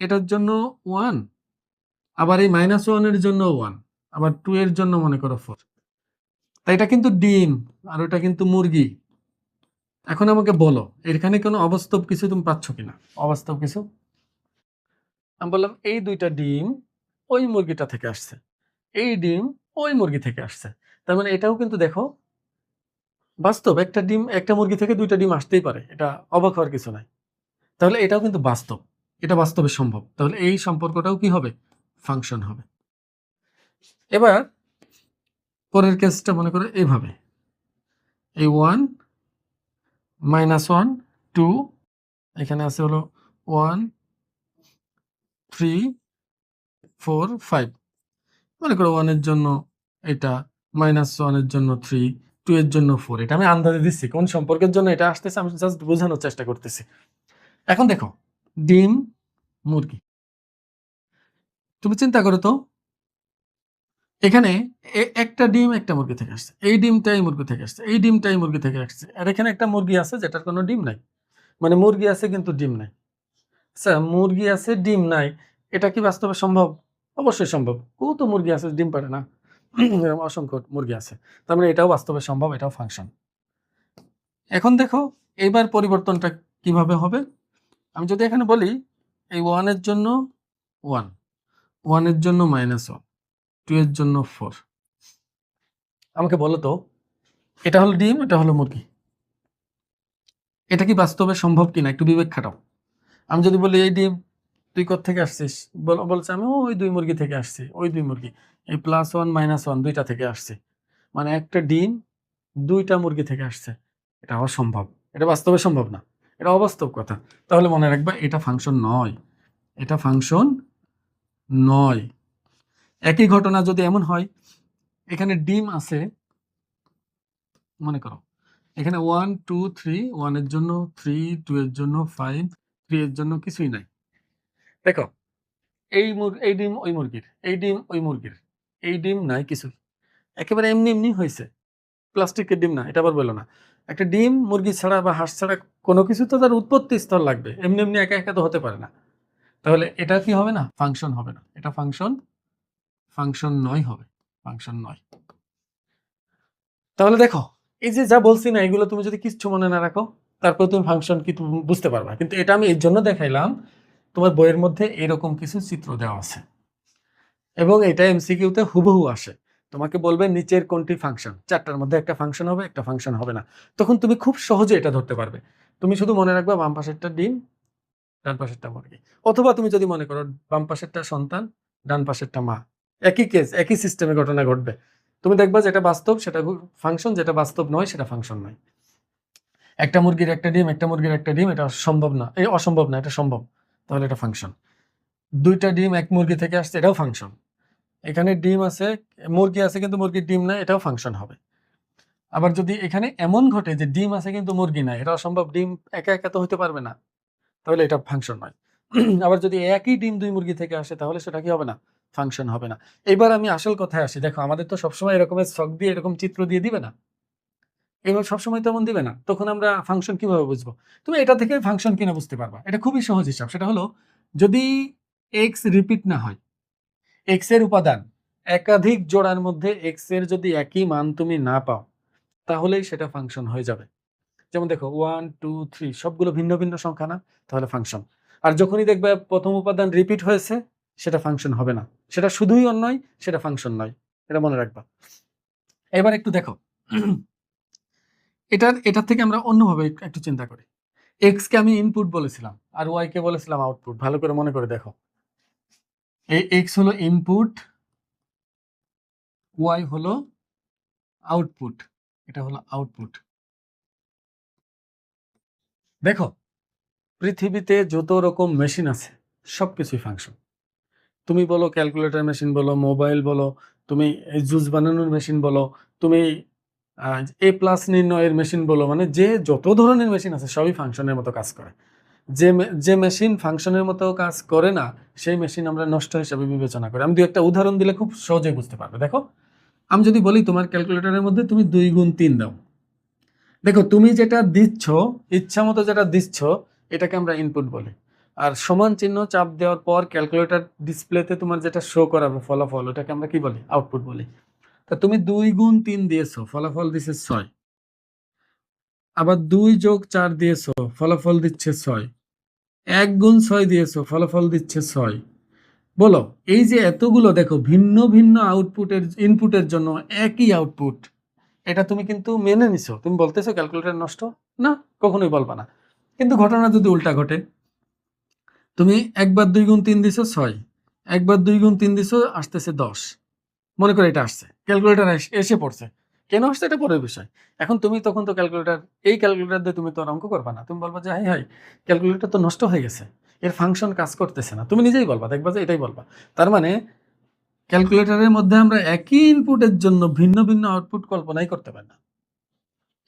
এটার জন্য 1, আবার এই -1 এর জন্য 1, আবার 2 এর জন্য মনে করো 4। তাই এটা কিন্তু ডিম আর ওটা কিন্তু মুরগি। এখন আমাকে বলো এখানে কোনো অবাস্তব কিছু তুমি পাচ্ছ কিনা? অবাস্তব কিছু? আমি বললাম এই 2টা ডিম ওই মুরগিটা থেকে আসছে, এই ডিম ওই মুরগি থেকে আসছে। তার মানে এটাও কিন্তু দেখো বাস্তব। একটা ডিম একটা মুরগি থেকে 2টা ডিম আসতেই পারে, এটা অবাক হওয়ার কিছু নাই। তাহলে এটাও কিন্তু বাস্তব, এটা বাস্তবে সম্ভব। তাহলে এই সম্পর্কটাও কি হবে? ফাংশন হবে। এবার পরের কেসটা মনে করো এইভাবে, এই 1 -1 2, এখানে আছে হলো 1 3 4 5। মনে করো 1 এর জন্য এটা, -1 এর জন্য 3, 2 এর জন্য 4। এটা আমি আন্দাজে দিচ্ছি কোন সম্পর্কের জন্য এটা আসতেছে, আমি জাস্ট বোঝানোর চেষ্টা করতেছি। এখন দেখো ডিম মুরগি, তুমি চিন্তা করো তো এখানে একটা ডিম একটা মুরগি থেকে আসছে, এই ডিমটা এই মুরগি থেকে আসছে, এই ডিমটা এই মুরগি থেকে আসছে, আর এখানে একটা মুরগি আছে যেটার কোনো ডিম নাই। মানে মুরগি আছে কিন্তু ডিম নাই। আচ্ছা, মুরগি আছে ডিম নাই, এটা কি বাস্তবে সম্ভব? অবশ্যই সম্ভব। কত মুরগি আছে ডিম পারে না? এরকম অসংখ্য মুরগি আছে। তার মানে এটাও বাস্তবে সম্ভব, এটাও ফাংশন। এখন দেখো এইবার পরিবর্তনটা কিভাবে হবে। আমি যদি এখানে বলি এই 1 এর জন্য 1, 1 এর জন্য -1, 2 এর জন্য 4। আমাকে বলো তো এটা হলো ডিম, এটা হলো মুরগি, এটা কি বাস্তবে সম্ভব কিনা একটু বিবেক খাটাও। আমি যদি বলি এই ডিম তুই কোত্থেকে আসছিস, বলছে আমি ওই 2 মুরগি থেকে আসছি, ওই 2 মুরগি, এই +1 -1 দুইটা থেকে আসছে। মানে একটা ডিম 2টা মুরগি থেকে আসছে। এটা অসম্ভব, এটা বাস্তবে সম্ভব না, এটা অবাস্তব কথা। তাহলে মনে রাখবা এটা ফাংশন নয়, এটা ফাংশন নয়। একই ঘটনা যদি এমন হয় এখানে ডিম আছে, মনে করো এখানে 1 2 3, 1 এর জন্য 3, 2 এর জন্য 5, 3 এর জন্য কিছুই নাই। দেখো এই ডিম ওই মুরগির, এই ডিম ওই মুরগির, এই ডিম নাই কিছু, একেবারে এমনি এমনি হয়েছে। প্লাস্টিকের ডিম না, এটা আবার বলো না। একটা ডিম মুরগি ছাড়া বা হাঁস ছাড়া কোনো কিছু তো তার উৎপত্তি স্থল লাগবে, এমনি এমনি একা একা তো হতে পারে না। তাহলে এটা কি হবে না? ফাংশন হবে না, এটা ফাংশন নয় হবে, ফাংশন নয়। তাহলে দেখো এই যে যা বলছি না, এগুলো তুমি যদি কিচ্ছু মনে না রাখো তারপর তুমি ফাংশন কি তুমি বুঝতে পারবা। কিন্তু এটা আমি এর জন্য দেখাইলাম তোমার বইয়ের মধ্যে এরকম কিছু চিত্র দেওয়া আছে এবং এটা এমসিকিউতে হুবহু আসে। তোমাকে বলবে নিচের কোনটি ফাংশন, 4টার মধ্যে একটা ফাংশন হবে, একটা ফাংশন হবে না। তখন তুমি খুব সহজে এটা ধরতে পারবে। তুমি শুধু মনে রাখবা বাম পাশেরটা ডিম, ডান পাশেরটা মুরগি। অথবা তুমি যদি মনে করো বাম পাশেরটা সন্তান, ডান পাশেরটা মা। একই কেস, একই সিস্টেমে ঘটনা ঘটবে। তুমি দেখবা যেটা বাস্তব সেটা ফাংশন, যেটা বাস্তব নয় সেটা ফাংশন নয়। একটা মুরগির একটা ডিম, একটা মুরগির একটা ডিম, এটা সম্ভব না, এই অসম্ভব না, এটা সম্ভব। তাহলে এটা ফাংশন। 2টা ডিম এক মুরগি থেকে আসছে, এটাও ফাংশন। এখানে ডিম আছে, মুরগি আছে কিন্তু মুরগির ডিম নাই, এটাও ফাংশন হবে। আবার যদি এখানে এমন ঘটে যে ডিম আছে কিন্তু মুরগি নাই, এটা অসম্ভব, ডিম একা একা তো হতে পারবে না, তাহলে এটা ফাংশন নয়। আবার যদি একই ডিম 2 মুরগি থেকে আসে তাহলে সেটা কি হবে না? ফাংশন হবে না। এবার আমি আসল কথায় আসি। দেখো আমাদের তো সবসময় এরকমের ছক দিয়ে এরকম চিত্র দিয়ে দিবে না, এবার সবসময় তেমন দিবে না। তখন আমরা ফাংশন কিভাবে বুঝবো? তুমি এটা থেকে ফাংশন কিনা বুঝতে পারবা। এটা খুবই সহজ হিসাব। সেটা হলো যদি এক্স রিপিট না হয়, এক্স এর উপাদান একাধিক জোড়ার মধ্যে এক্স এর যদি একই মান তুমি না পাও তাহলেই সেটা ফাংশন হয়ে যাবে। যেমন দেখো 1 2 3 সবগুলো ভিন্ন ভিন্ন সংখ্যা না, তাহলে ফাংশন। আর যখনই দেখবে প্রথম উপাদান রিপিট হয়েছে সেটা ফাংশন হবে না, সেটা শুধুই অন্যয়, সেটা ফাংশন নয়। এটা মনে রাখবা। এবার একটু দেখো এটার থেকে আমরা অন্যভাবে একটু চিন্তা করি। এক্স কে আমি ইনপুট বলেছিলাম আর ওয়াই কে বলেছিলাম আউটপুট। ভালো করে মনে করে দেখো, এই এক্স হলো ইনপুট, ওয়াই হলো আউটপুট, এটা হলো আউটপুট। দেখো, পৃথিবীতে যত রকম মেশিন আছে সবকিছুই ফাংশন। তুমি বলো ক্যালকুলেটর মেশিন বলো, মোবাইল বলো, তুমি এই জুস বানানোর মেশিন বলো, তুমি এ প্লাস নির্ণয়ের মেশিন বলো, মানে যে যত ধরনের মেশিন আছে সবই ফাংশনের মতো কাজ করে। যে মেশিন ফাংশনের মতো কাজ করে না সেই মেশিন আমরা নষ্ট হিসাবে বিবেচনা করি। আমি 2-একটা উদাহরণ দিলে খুব সহজেই বুঝতে পারবে। দেখো, আমি যদি বলি তোমার ক্যালকুলেটরের মধ্যে তুমি 2 গুণ 3 দাও, দেখো তুমি যেটা দিচ্ছ, ইচ্ছা মতো যেটা দিচ্ছ, এটাকে আমরা ইনপুট বলি। আর সমান চিহ্ন চাপ দেওয়ার পর ক্যালকুলেটর ডিসপ্লেতে তোমার যেটা শো করাবে ফলাফল, ওটাকে আমরা কি বলি? আউটপুট বলি। তা তুমি 2 গুণ 3 দিয়েছো, ফলাফল দিচ্ছে 6। আবার 2 যোগ 4 দিয়েছো, ফলাফল দিচ্ছে 6। 1 গুণ 6 দিয়েছো, ফলাফল দিচ্ছে 6। বলো, এই যে এতগুলো দেখো ভিন্ন ভিন্ন আউটপুটের ইনপুটের জন্য একই আউটপুট, এটা তুমি কিন্তু মেনে নিছো। তুমি বলতেছো ক্যালকুলেটর নষ্ট? না, কখনোই বলবা না। কিন্তু ঘটনা যদি উল্টা ঘটে, তুমি একবার 2 গুণ 3 দিছো 6, একবার 2 গুণ 3 দিছো আসতেছে 10। মনে করে এটা আসছে, ক্যালকুলেটর এসে পড়ছে। কেন আসছে এটা পরের বিষয়। এখন তুমি তখন তো এই ক্যালকুলেটর দিয়ে তুমি তো আর অঙ্ক করবা না। তুমি বলবা যে হাই হাই, ক্যালকুলেটর তো নষ্ট হয়ে গেছে, এর ফাংশন কাজ করতেছে না। তুমি নিজেই বলবা, দেখবা যে এটাই বলবা। তার মানে ক্যালকুলেটরের মধ্যে আমরা একই ইনপুটের জন্য ভিন্ন ভিন্ন আউটপুট কল্পনাই করতে পারি না।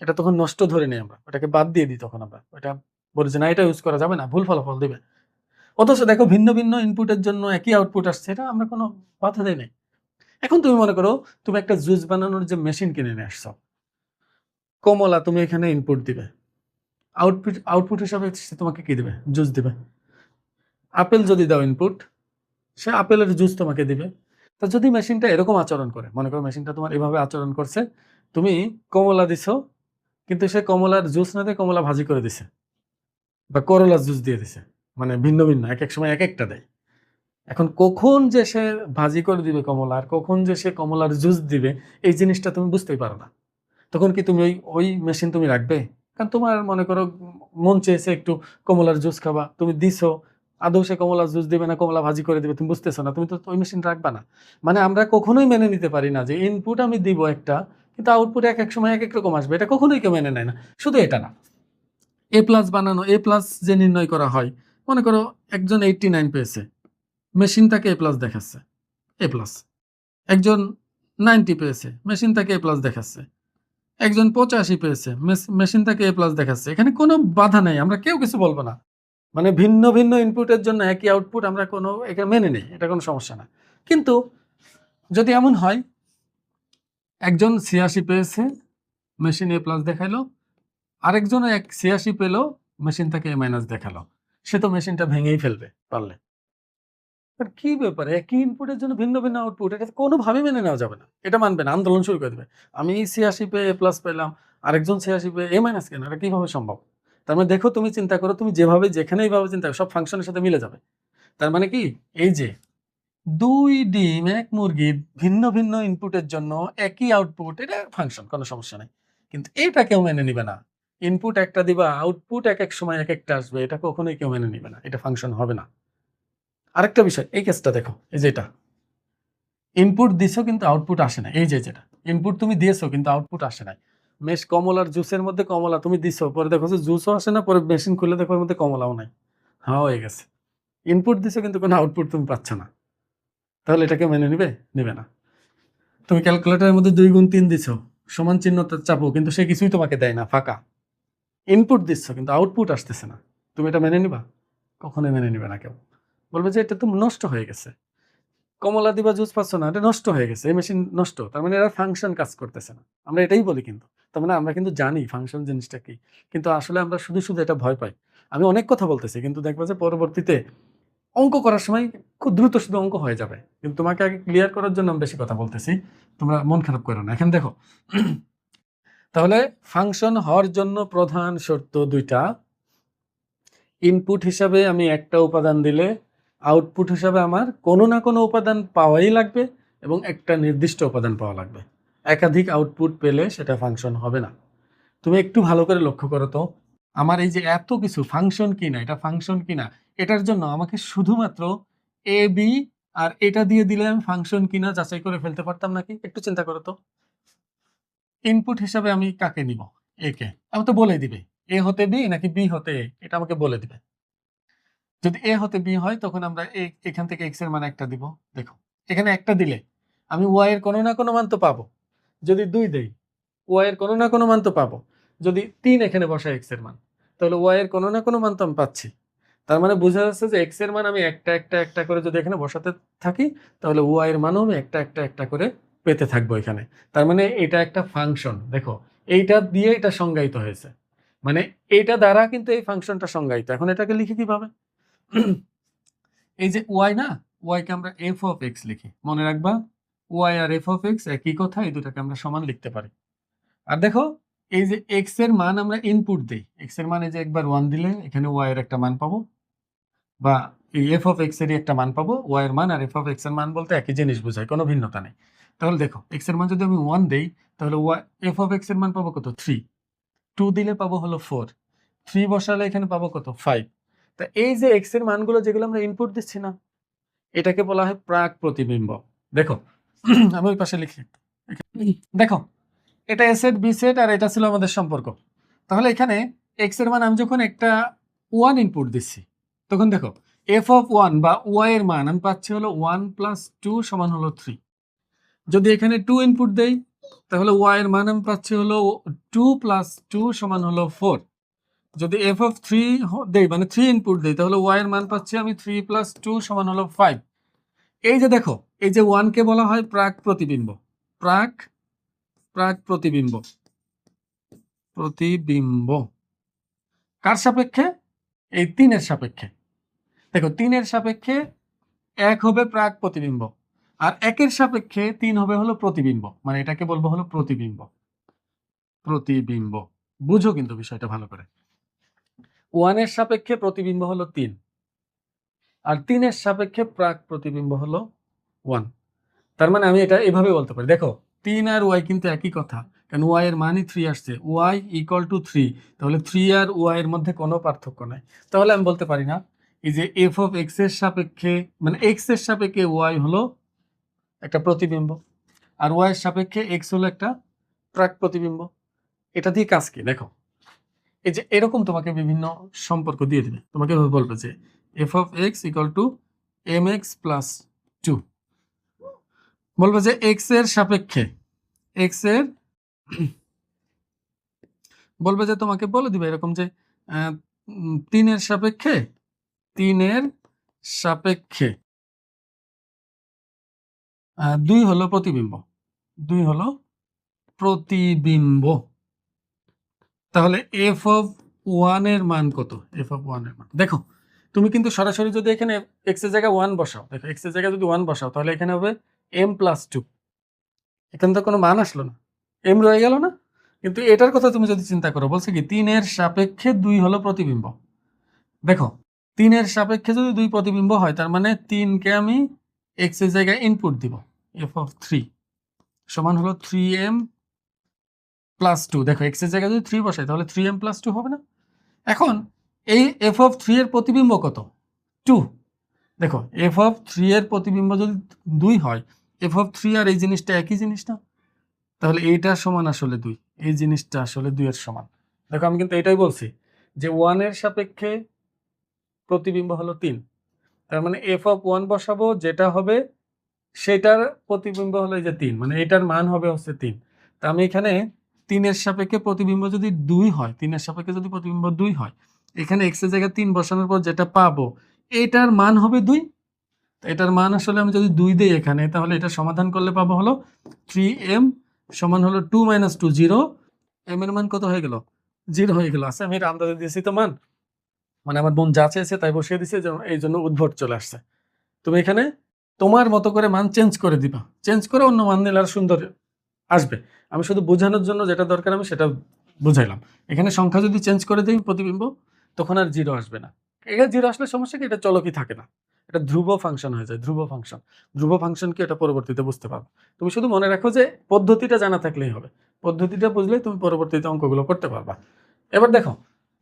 এটা তখন নষ্ট ধরে নিই আমরা, ওটাকে বাদ দিয়ে দিই। তখন আমরা ওটা বলি যে না, এটা ইউজ করা যাবে না, ভুল ফলাফল দিবে। অথচ দেখো ভিন্ন ভিন্ন ইনপুটের জন্য একই আউটপুট আসছে, এটা আমরা কোনো বাধা দেই নাই। এখন তুমি মনে করো তুমি একটা জুস বানানোর যে মেশিন কিনে নিয়ে আসছো, কমলা তুমি এখানে ইনপুট দিবে, আউটপুট হিসাবে সে তোমাকে কি দিবে? জুস দিবে। আপেল যদি দাও ইনপুট, সে আপেলের জুস তোমাকে দিবে। তা যদি মেশিনটা এরকম আচরণ করে, মনে করো মেশিনটা তোমার এভাবে আচরণ করছে, তুমি কমলা দিছো, কিন্তু সে কমলার জুস না দিয়ে কমলা ভাজি করে দিছে, বা করলার জুস দিয়ে দিছে, মানে ভিন্ন ভিন্ন, এক এক সময় এক একটা দেয়। এখন কখন যে সে ভাজি করে দিবে কমলা, আর কখন যে সে কমলার জুস দিবে, এই জিনিসটা তুমি বুঝতেই পারো না। তখন কি তুমি ওই ওই মেশিন তুমি রাখবে? কারণ তোমার মনে করো মন চেয়েছে একটু কমলার জুস খাবা, তুমি দিছো, আদৌ সে কমলার জুস দিবে না কমলা ভাজি করে দিবে তুমি বুঝতেছো না, তুমি তো ওই মেশিন রাখবা না। মানে আমরা কখনোই মেনে নিতে পারি না যে ইনপুট আমি দিব একটা, কিন্তু আউটপুট এক এক সময় এক এক রকম আসবে। এটা কখনোই কেউ মেনে নেয় না। শুধু এটা না, এ প্লাস বানানো, এ প্লাস যে নির্ণয় করা হয়, মনে করো একজন 89 পেয়েছে, মেশিন তাকে এ প্লাস দেখাচ্ছে, এ প্লাস। একজন 90 পেয়েছে, মেশিন তাকে এ প্লাস দেখাচ্ছে। একজন 85 পেয়েছে, মেশিন তাকে এ প্লাস দেখাচ্ছে। এখানে কোনো বাধা নেই, আমরা কেউ কিছু বলবো না। মানে ভিন্ন ভিন্ন ইনপুটের জন্য একই আউটপুট আমরা কোনো এটা মেনে নেই, এটা কোনো সমস্যা না। কিন্তু যদি এমন হয় একজন 86 পেয়েছে, মেশিন এ প্লাস দেখাইলো, আরেকজন 86 পেলো, মেশিন তাকে এ মাইনাস দেখালো, সে তো মেশিনটা ভেঙেই ফেলবে পারলে। আর কি ব্যাপার, একই ইনপুটের জন্য ভিন্ন ভিন্ন আউটপুট, এটা কোনোভাবেই মেনে নেওয়া যাবে না। এটা মানবে না, আন্দোলন শুরু করে দেবে। আমি 86 পেয়ে এ প্লাস পেলাম, আরেকজন 86 পেয়ে এ মাইনাস কেন? এটা কিভাবে সম্ভব? তার মানে দেখো, তুমি চিন্তা করো, তুমি যেভাবে যেখানে এইভাবে চিন্তা করো সব ফাংশনের সাথে মিলে যাবে। তার মানে কি, এই যে 2 ডিম 1 মুরগি ভিন্ন ভিন্ন ইনপুটের জন্য একই আউটপুট, এটা ফাংশন, কোনো সমস্যা নেই। কিন্তু এটা কেউ মেনে নিবে না। ইনপুট একটা দিবা, আউটপুট এক এক সময় এক একটা আসবে, এটা কখনোই কেউ মেনে নিবে না, এটা ফাংশন হবে না। আরেকটা বিষয়, এই কেসটা দেখো, এই যেটা ইনপুট দিছো কিন্তু আউটপুট আসে না, এই যে যেটা ইনপুট তুমি দিয়েছো কিন্তু আউটপুট আসে নাই। কমলার জুসের মধ্যে কমলা তুমি দিছো, পরে দেখো যে জুসও আসে না, পরে মেশিন খুলে দেখো এর মধ্যে কমলাও নাই। হ্যাঁ, হয়ে গেছে। ইনপুট দিছো কিন্তু কোনো আউটপুট তুমি পাচ্ছ না। তাহলে এটাকে মেনে নিবে? নিবে না। তুমি ক্যালকুলেটরের মধ্যে 2 গুণ 3 দিছো, সমান চিহ্ন চাপো, কিন্তু সে কিছুই তোমাকে দেয় না, ফাঁকা। ইনপুট দিচ্ছ কিন্তু আউটপুট আসতেছে না, তুমি এটা মেনে নিবা? কখনোই মেনে নিবে না কেউ। বলবে যে এটা তো নষ্ট হয়ে গেছে। কমলা দিবা, জুস পাচ্ছ না, এটা নষ্ট হয়ে গেছে, এই মেশিন নষ্ট। তার মানে এরা ফাংশন কাজ করতেছে না, আমরা এটাই বলি। কিন্তু তার মানে আমরা কিন্তু জানি ফাংশন জিনিসটা কি, কিন্তু আসলে আমরা শুধু শুধু এটা ভয় পাই। আমি অনেক কথা বলতেছি, কিন্তু দেখবা যে পরবর্তীতে অঙ্ক করার সময় খুব দ্রুত শুধু অঙ্ক হয়ে যাবে। কিন্তু তোমাকে আগে ক্লিয়ার করার জন্য আমি বেশি কথা বলতেছি, তোমরা মন খারাপ করো না। এখন দেখো, তাহলে ফাংশন হওয়ার জন্য প্রধান শর্ত 2টা। ইনপুট হিসাবে আমি একটা উপাদান দিলে আউটপুট হিসাবে আমার কোনো না কোনো উপাদান পাওয়াই লাগবে, এবং একটা নির্দিষ্ট উপাদান পাওয়া লাগবে। একাধিক আউটপুট পেলে সেটা ফাংশন হবে না। তুমি একটু ভালো করে লক্ষ্য করো তো, আমার এই যে এত কিছু ফাংশন কিনা, এটা ফাংশন কিনা, এটার জন্য আমাকে শুধুমাত্র এ বি আর এটা দিয়ে দিলে আমি ফাংশন কিনা যাচাই করে ফেলতে পারতাম নাকি? একটু চিন্তা করো তো। ইনপুট হিসাবে আমি কাকে নিব? এ কে। আমি তো বলে দিবে এ হতে বি নাকি বি হতে এ, এটা আমাকে বলে দিবে। যদি এ হতে বি হয় তখন আমরা এখান থেকে এক্স এর মান একটা দিব। দেখো এখানে একটা দিলে আমি ওয়াই এর কোনো না কোনো মান তো পাবো। যদি 2 দেই ওয়াই এর কোনো না কোনো মান তো পাবো। যদি 3 এখানে বসাই এক্স এর মান, তাহলে ওয়াই এর কোনো না কোনো মান তো আমি পাচ্ছি। তার মানে বোঝা যাচ্ছে যে এক্স এর মান আমি একটা একটা একটা করে যদি এখানে বসাতে থাকি, তাহলে ওয়াই এর মানও আমি একটা একটা একটা করে পেতে থাকবো এখানে। তার মানে এটা একটা ফাংশন। দেখো এইটা দিয়ে এটা সংজ্ঞায়িত হয়েছে, মানে এইটা দ্বারা কিন্তু এই ফাংশনটা সংজ্ঞায়িত। এখন এটাকে লিখি কিভাবে? এই যে ওয়াই না, ওয়াই কে আমরা এফ অফ এক্স লিখি। মনে রাখবা ওয়াই আর এফ অফ এক্স একই কথা, এই দুটাকে আমরা সমান লিখতে পারি। আর দেখো এই যে এক্স এর মান আমরা ইনপুট দেই, এক্স এর মান এই যে একবার 1 দিলে এখানে ওয়াই এর একটা মান পাবো, বা এই এফ অফ এক্স এরই একটা মান পাবো। ওয়াই এর মান আর এফ অফ এক্স এর মান বলতে একই জিনিস বোঝায়, কোনো ভিন্নতা নেই। তাহলে দেখো এক্স এর মান যদি আমি 1 দেই, তাহলে ওয়াই এফ অফ এক্স এর মান পাবো কত? 3। 2 দিলে পাবো হলো 4। 3 বসালে এখানে পাবো কত? 5। তা এই যে এক্স এর মানগুলো যেগুলো আমরা ইনপুট দিচ্ছি না, এটাকে বলা হয় প্রাক প্রতিবিম্ব। দেখো আমি ওই পাশে লিখি। দেখো এটা এ সেট বি সেট আর এটা ছিল আমাদের সম্পর্ক। তাহলে এখানে এক্স এর মান আমি যখন একটা 1 ইনপুট দিচ্ছি, তখন দেখো এফ অফ 1 বা ওয়াই এর মান আমি পাচ্ছি হলো 1 + 2 সমান হলো 3। যদি এখানে 2 ইনপুট দেই, তাহলে ওয়াই এর মান আমি পাচ্ছি হলো 2 + 2 সমান হলো 4। যদি এফ অফ 3 দেই, মানে 3 ইনপুট দেই, তাহলে ওয়াই এর মান পাচ্ছি আমি 3 + 2 সমান হলো 5। এই যে দেখো এই যে 1 কে বলা হয় প্রাক প্রতিবিম্ব। প্রাক প্রাক প্রতিবিম্ব, প্রতিবিম্ব কার সাপেক্ষে? এই 3 এর সাপেক্ষে। দেখো 3 এর সাপেক্ষে 1 হবে প্রাক প্রতিবিম্ব, আর 1 এর সাপেক্ষে 3 হবে হলো প্রতিবিম্ব, মানে এটাকে বলবো হলো প্রতিবিম্ব। প্রতিবিম্ব বুঝো কিন্তু বিষয়টা ভালো করে। 1 এর সাপেক্ষে প্রতিবিম্ব হলো 3, আর 3 এর সাপেক্ষে প্রাক প্রতিবিম্ব হলো 1। তার মানে আমি এটা এভাবে বলতে পারি, দেখো 3 আর ওয়াই কিন্তু একই কথা, কারণ ওয়াই এর মানই 3 আসছে, ওয়াই = 3। তাহলে 3 আর ওয়াই এর মধ্যে কোনো পার্থক্য নাই। তাহলে আমি বলতে পারি না এই যে এফ অফ এক্স এর সাপেক্ষে, মানে এক্স এর সাপেক্ষে ওয়াই হলো একটা প্রতিবিম্ব, আর ওয়াই এর সাপেক্ষে এক্স হলো একটা প্রাক প্রতিবিম্ব। এটা দিয়ে কাজ কি? দেখো এই যে এরকম তোমাকে বিভিন্ন সম্পর্ক দিয়ে দিবে, তোমাকে বলবে যে এফ অফ এক্স = mx + 2। বলবে যে এক্স এর সাপেক্ষে, এক্স এর বলবে যে তোমাকে বলে দিবে এরকম যে 3 এর সাপেক্ষে 3 এর সাপেক্ষে 2 হলো প্রতিবিম্ব, 2 হলো প্রতিবিম্ব। তাহলে এফ অফ 1 এর মান কত? এফ অফ 1 এর মান দেখো, তুমি কিন্তু সরাসরি যদি এখানে এক্স এর জায়গায় 1 বসাও, দেখো এক্স এর জায়গায় যদি 1 বসাও, তাহলে এখানে হবে m + 2। এখানে তো কোনো মান আসলো না, এম রয়ে গেল না। কিন্তু এটার কথা তুমি যদি চিন্তা করো, বলছে কি 3 এর সাপেক্ষে 2 হলো প্রতিবিম্ব। দেখো 3 এর সাপেক্ষে যদি 2 প্রতিবিম্ব হয়, তার মানে 3 কে আমি এক্স এর জায়গায় ইনপুট দিব, এফ অফ 3 সমান হলো 3m + 2। দেখো এক্স এর জায়গায় যদি 3 বসাই, তাহলে 3m + 2 হবে না? এখন এই এফ অফ 3 এর প্রতিবিম্ব কত? 2। দেখো এফ অফ 3 এর প্রতিবিম্ব যদি 2 হয়, এফ অফ 3 আর এই জিনিসটা একই জিনিস না? তাহলে এইটা সমান আসলে 2, এই জিনিসটা আসলে 2 এর সমান। দেখো আমি কিন্তু এটাই বলছি যে 1 এর সাপেক্ষে প্রতিবিম্ব হলো 3। তার মানে এফ অফ 1 বসাবো, যেটা হবে সেটার প্রতিবিম্ব হলো এই যে 3, মানে এটার মান হবে হচ্ছে 3। তা আমি এখানে 3 এর সাপেক্ষে প্রতিবিম্ব যদি 2 হয়, 3 এর সাপেক্ষে যদি প্রতিবিম্ব 2 হয়, এখানে x এর জায়গায় 3 বসানোর পর যেটা পাবো এটার মান হবে 2। এটার মান আসলে আমি যদি 2 দেই এখানে, তাহলে এটা সমাধান করলে পাবো হলো 3m সমান হলো 2 - 2 0। m এর মান কত হয়ে গেল? 0 হয়ে গেল। আচ্ছা আমি এটা আন্দাজে দিয়েছি তো মান, মানে আমার বোন যা চেয়েছে তাই বসিয়ে দিছে, এই জন্য উদ্ভট চলে আসছে। তুমি এখানে তোমার মতো করে মান চেঞ্জ করে দিবা, চেঞ্জ করে অন্য মান নিলে আর সুন্দর আসবে। আমি শুধু বোঝানোর জন্য যেটা দরকার আমি সেটা বুঝাইলাম। এখানে সংখ্যা যদি চেঞ্জ করে দিই প্রতিবিম্ব, তখন আর 0 আসবে না। এটা 0 আসলে সমস্যা কি? এটা চলকই থাকে না, এটা ধ্রুব ফাংশন হয়ে যায়। ধ্রুব ফাংশন, ধ্রুব ফাংশন কি এটা পরবর্তীতে বুঝতে পারবে। তুমি শুধু মনে রাখো যে পদ্ধতিটা জানা থাকলেই হবে, পদ্ধতিটা বুঝলে তুমি পরবর্তীতে অঙ্কগুলো করতে পারবা। এবার দেখো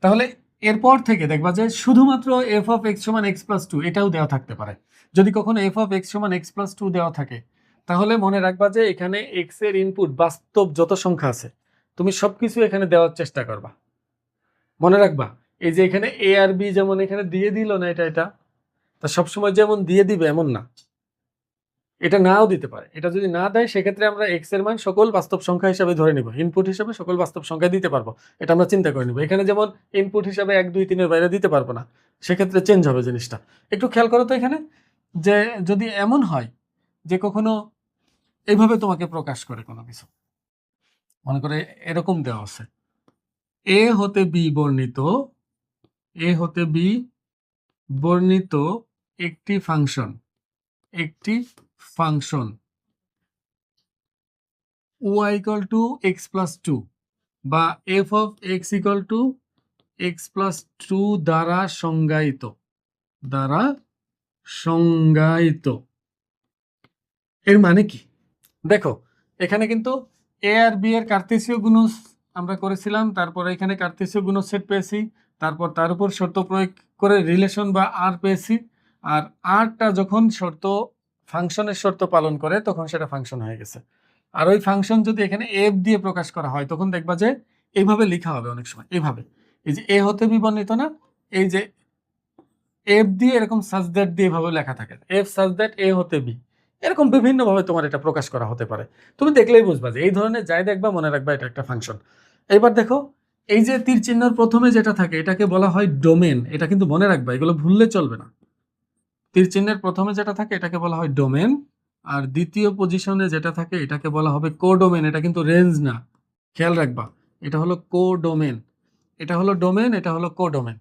তাহলে এরপর থেকে দেখবা যে শুধুমাত্র এফ অফ এক্স সমান এক্স প্লাস 2 এটাও দেওয়া থাকতে পারে। যদি কখনো এফ অফ এক্স সমান এক্স প্লাস 2 দেওয়া থাকে, তাহলে মনে রাখবা যে এখানে এক্স এর ইনপুট বাস্তব যত সংখ্যা আছে তুমি সবকিছু এখানে দেওয়ার চেষ্টা করবা। মনে রাখবা এই যে এখানে এ আর বি যেমন এখানে দিয়ে দিল না, এটা তা সবসময় যেমন দিয়ে দিবে এমন না, এটা নাও দিতে পারে। এটা যদি না দেয় সেক্ষেত্রে আমরা এক্স এর মান সকল বাস্তব সংখ্যা হিসাবে ধরে নিব, ইনপুট হিসাবে সকল বাস্তব সংখ্যা দিতে পারবো, এটা আমরা চিন্তা করে নিব। এখানে যেমন ইনপুট হিসাবে 1 2 3 এর বাইরে দিতে পারবো না, সেক্ষেত্রে চেঞ্জ হবে জিনিসটা। একটু খেয়াল করো তো এখানে যে যদি এমন হয় যে কখনো এইভাবে তোমাকে প্রকাশ করে কোনো কিছু, মনে করে এরকম দেওয়া আছে এ হতে বি বর্ণিত, এ হতে বি বর্ণিত একটি ফাংশন, একটি function y equal to x plus 2 বা f of x equal to x plus 2 দ্বারা সংজ্ঞায়িত, দ্বারা সংজ্ঞায়িত। এর মানে কি দেখো, এখানে কিন্তু a আর b এর কার্তেসীয় গুণজ আমরা করেছিলাম, তারপরে এখানে কার্তেসীয় গুণজ সেট পেয়েছি, তারপর তার উপর শর্ত প্রয়োগ করে রিলেশন বা আর পেয়েছি, আর আরটা যখন শর্ত ফাংশনের শর্ত পালন করে তখন সেটা ফাংশন হয়ে গেছে। আর ওই ফাংশন যদি এখানে এফ দিয়ে প্রকাশ করা হয় তখন দেখবা যে এইভাবে লেখা হবে অনেক সময়, এইভাবে, এই যে এ হতে বি বর্ণিত না, এই যে এফ দিয়ে এরকম সাজ দ্যাট দিয়ে এভাবে লেখা থাকে, এফ সাজ দ্যাট এ হতে বি, এরকম বিভিন্ন ভাবে তোমার এটা প্রকাশ করা হতে পারে। তুমি দেখলেই বুঝবা যে এই ধরনের যাই দেখবা মনে রাখবা এটা একটা ফাংশন। এবার দেখো এই যে তীর চিহ্নের প্রথমে যেটা থাকে এটাকে বলা হয় ডোমেন, এটা কিন্তু মনে রাখবা, এগুলো ভুললে চলবে না। তীর চিহ্নের প্রথমে যেটা থাকে এটাকে বলা হয় ডোমেন, আর দ্বিতীয় পজিশনে যেটা থাকে এটাকে বলা হবে কোডোমেন। এটা কিন্তু রেঞ্জ না, খেয়াল রাখবা, এটা হলো কোডোমেন, এটা হলো ডোমেন, এটা হলো কোডোমেন,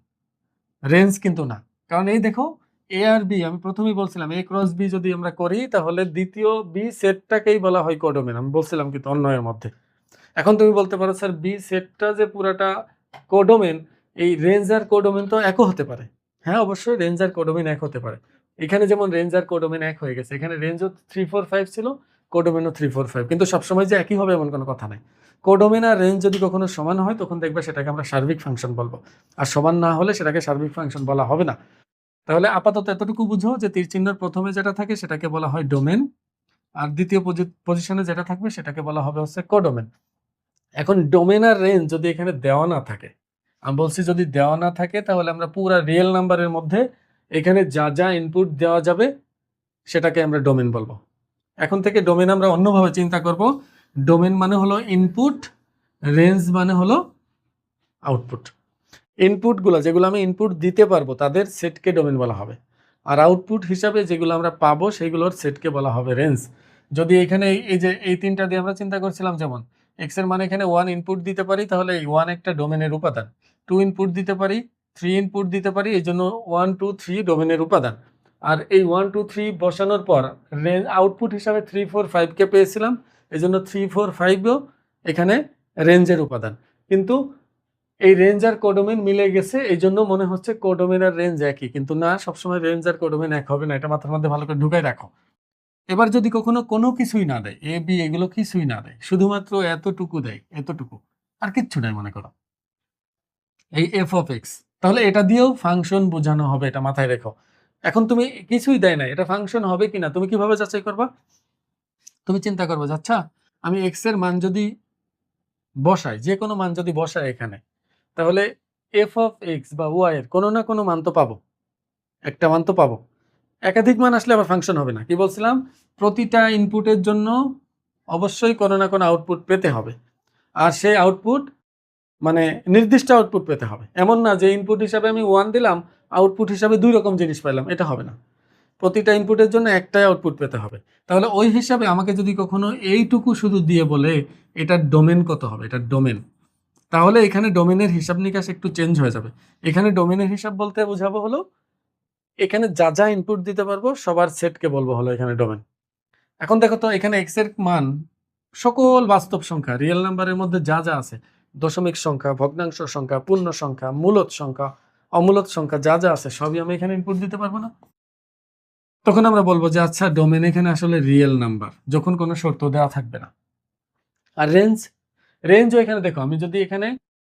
রেঞ্জ কিন্তু না। কারণ এই দেখো এ আর বি, আমি প্রথমেই বলছিলাম এ ক্রস বি যদি আমরা করি তাহলে দ্বিতীয় বি সেটটাকেই বলা হয় কোডোমেন, আমি বলছিলাম কিন্তু অন্যয়ের মধ্যে। এখন তুমি বলতে পারো স্যার বি সেটটা যে পুরাটা কোডোমেন, এই রেঞ্জ আর কোডোমেন তো একও হতে পারে। হ্যাঁ অবশ্যই রেঞ্জ আর কোডোমেন এক হতে পারে। এখানে যেমন রেঞ্জ আর কোডোমেন এক হয়ে গেছে, এখানে রেঞ্জও 3 4 5 ছিল, কোডোমেনও 3 4 5, কিন্তু সবসময় যে একই হবে এমন কোনো কথা নাই। কোডোমেন আর রেঞ্জ যদি কখনো সমান হয় তখন দেখবে সেটাকে আমরা সার্বিক ফাংশন বলবো, আর সমান না হলে সেটাকে সার্বিক ফাংশন বলা হবে না। তাহলে আপাতত এতটুকু বুঝো যে তীর চিহ্নের প্রথমে যেটা থাকে সেটাকে বলা হয় ডোমেন, আর দ্বিতীয় পজিশনে যেটা থাকবে সেটাকে বলা হবে হচ্ছে কোডোমেন। এখন ডোমেন আর রেঞ্জ যদি এখানে দেওয়া না থাকে, আমি বলছি যদি দেওয়া না থাকে তাহলে আমরা পুরা রিয়েল নাম্বারের মধ্যে এখানে যা যা ইনপুট দেওয়া যাবে সেটাকে আমরা ডোমেন বলবো। এখন থেকে ডোমেন আমরা অন্যভাবে চিন্তা করব, ডোমেন মানে হলো ইনপুট, রেঞ্জ মানে হলো আউটপুট। ইনপুটগুলো যেগুলো আমি ইনপুট দিতে পারবো তাদের সেটকে ডোমেন বলা হবে, আর আউটপুট হিসাবে যেগুলো আমরা পাবো সেগুলোর সেটকে বলা হবে রেঞ্জ। যদি এখানে এই যে এই তিনটা দিয়ে আমরা চিন্তা করছিলাম, যেমন এক্স এর মানে এখানে 1 ইনপুট দিতে পারি তাহলে এই 1 একটা ডোমেনের উপাদান, 2 ইনপুট দিতে পারি, 3 ইনপুট দিতে পারি, এই জন্য 1 2 3 ডোমেনের উপাদান। আর এই 1 2 3 বসানোর পর রেঞ্জ আউটপুট হিসাবে 3 4 5 কে পেয়েছিলাম, এই জন্য 3 4 5ও এখানে রেঞ্জের উপাদান। কিন্তু এই রেঞ্জ আর কোডোমেন মিলে গেছে, এই জন্য মনে হচ্ছে কোডোমেন আর রেঞ্জ একই, কিন্তু না, সবসময় রেঞ্জ আর কোডোমেন এক হবে না, এটা মাথার মধ্যে ভালো করে ঢুকাই রাখো। এবার যদি কখনো কোনো কিছুই না দেয়, এ বি এগুলো কিছুই না দেয়, শুধুমাত্র এতটুকু দেয়, এতটুকু আর কিচ্ছু নাই মনে করো, এই এফ অফ এক্স, তাহলে এটা দিয়েও ফাংশন বোঝানো হবে, এটা মাথায় রেখো। এখন তুমি কিছুই দেয় না, এটা ফাংশন হবে কিনা তুমি কিভাবে যাচাই করবা? তুমি চিন্তা করবে আচ্ছা আমি এক্স এর মান যদি বসাই, যে কোনো মান যদি বসাই এখানে, তাহলে এফ অফ এক্স বা ওয়াই এর কোনো না কোনো মান তো পাবো, একটা মান তো পাবো। একাধিক মান আসলে আবার ফাংশন হবে না। কি বলছিলাম, প্রতিটা ইনপুটের জন্য অবশ্যই কোনো না কোনো আউটপুট পেতে হবে, আর সেই আউটপুট মানে নির্দিষ্ট আউটপুট পেতে হবে। এমন না যে ইনপুট হিসাবে আমি 1 দিলাম, আউটপুট হিসাবে 2 রকম জিনিস পাইলাম, এটা হবে না। প্রতিটা ইনপুটের জন্য একটাই আউটপুট পেতে হবে। তাহলে ওই হিসাবে আমাকে যদি কখনো এইটুকু শুধু দিয়ে বলে এটার ডোমেন কত হবে, এটার ডোমেন, তাহলে এখানে ডোমেনের হিসাব নিকাশ একটু চেঞ্জ হয়ে যাবে। এখানে ডোমেনের হিসাব বলতে বোঝাবো হলো এখানে যা যা ইনপুট দিতে পারবো সবার সেটকে বলবো হলো এখানে ডোমেন। এখন দেখো তো এখানে এক্স এর মান সকল বাস্তব সংখ্যা রিয়েল নাম্বারের মধ্যে যা যা আছে, দশমিক সংখ্যা, ভগ্নাংশ সংখ্যা, পূর্ণ সংখ্যা, মূলদ সংখ্যা, অমূলদ সংখ্যা যা যা আছে সবই আমি এখানে ইনপুট দিতে পারবো না? তখন আমরা বলবো যে আচ্ছা ডোমেন এখানে আসলে রিয়েল নাম্বার, যখন কোনো শর্ত দেওয়া থাকবে না। আর রেঞ্জ, রেঞ্জও এখানে দেখো আমি যদি এখানে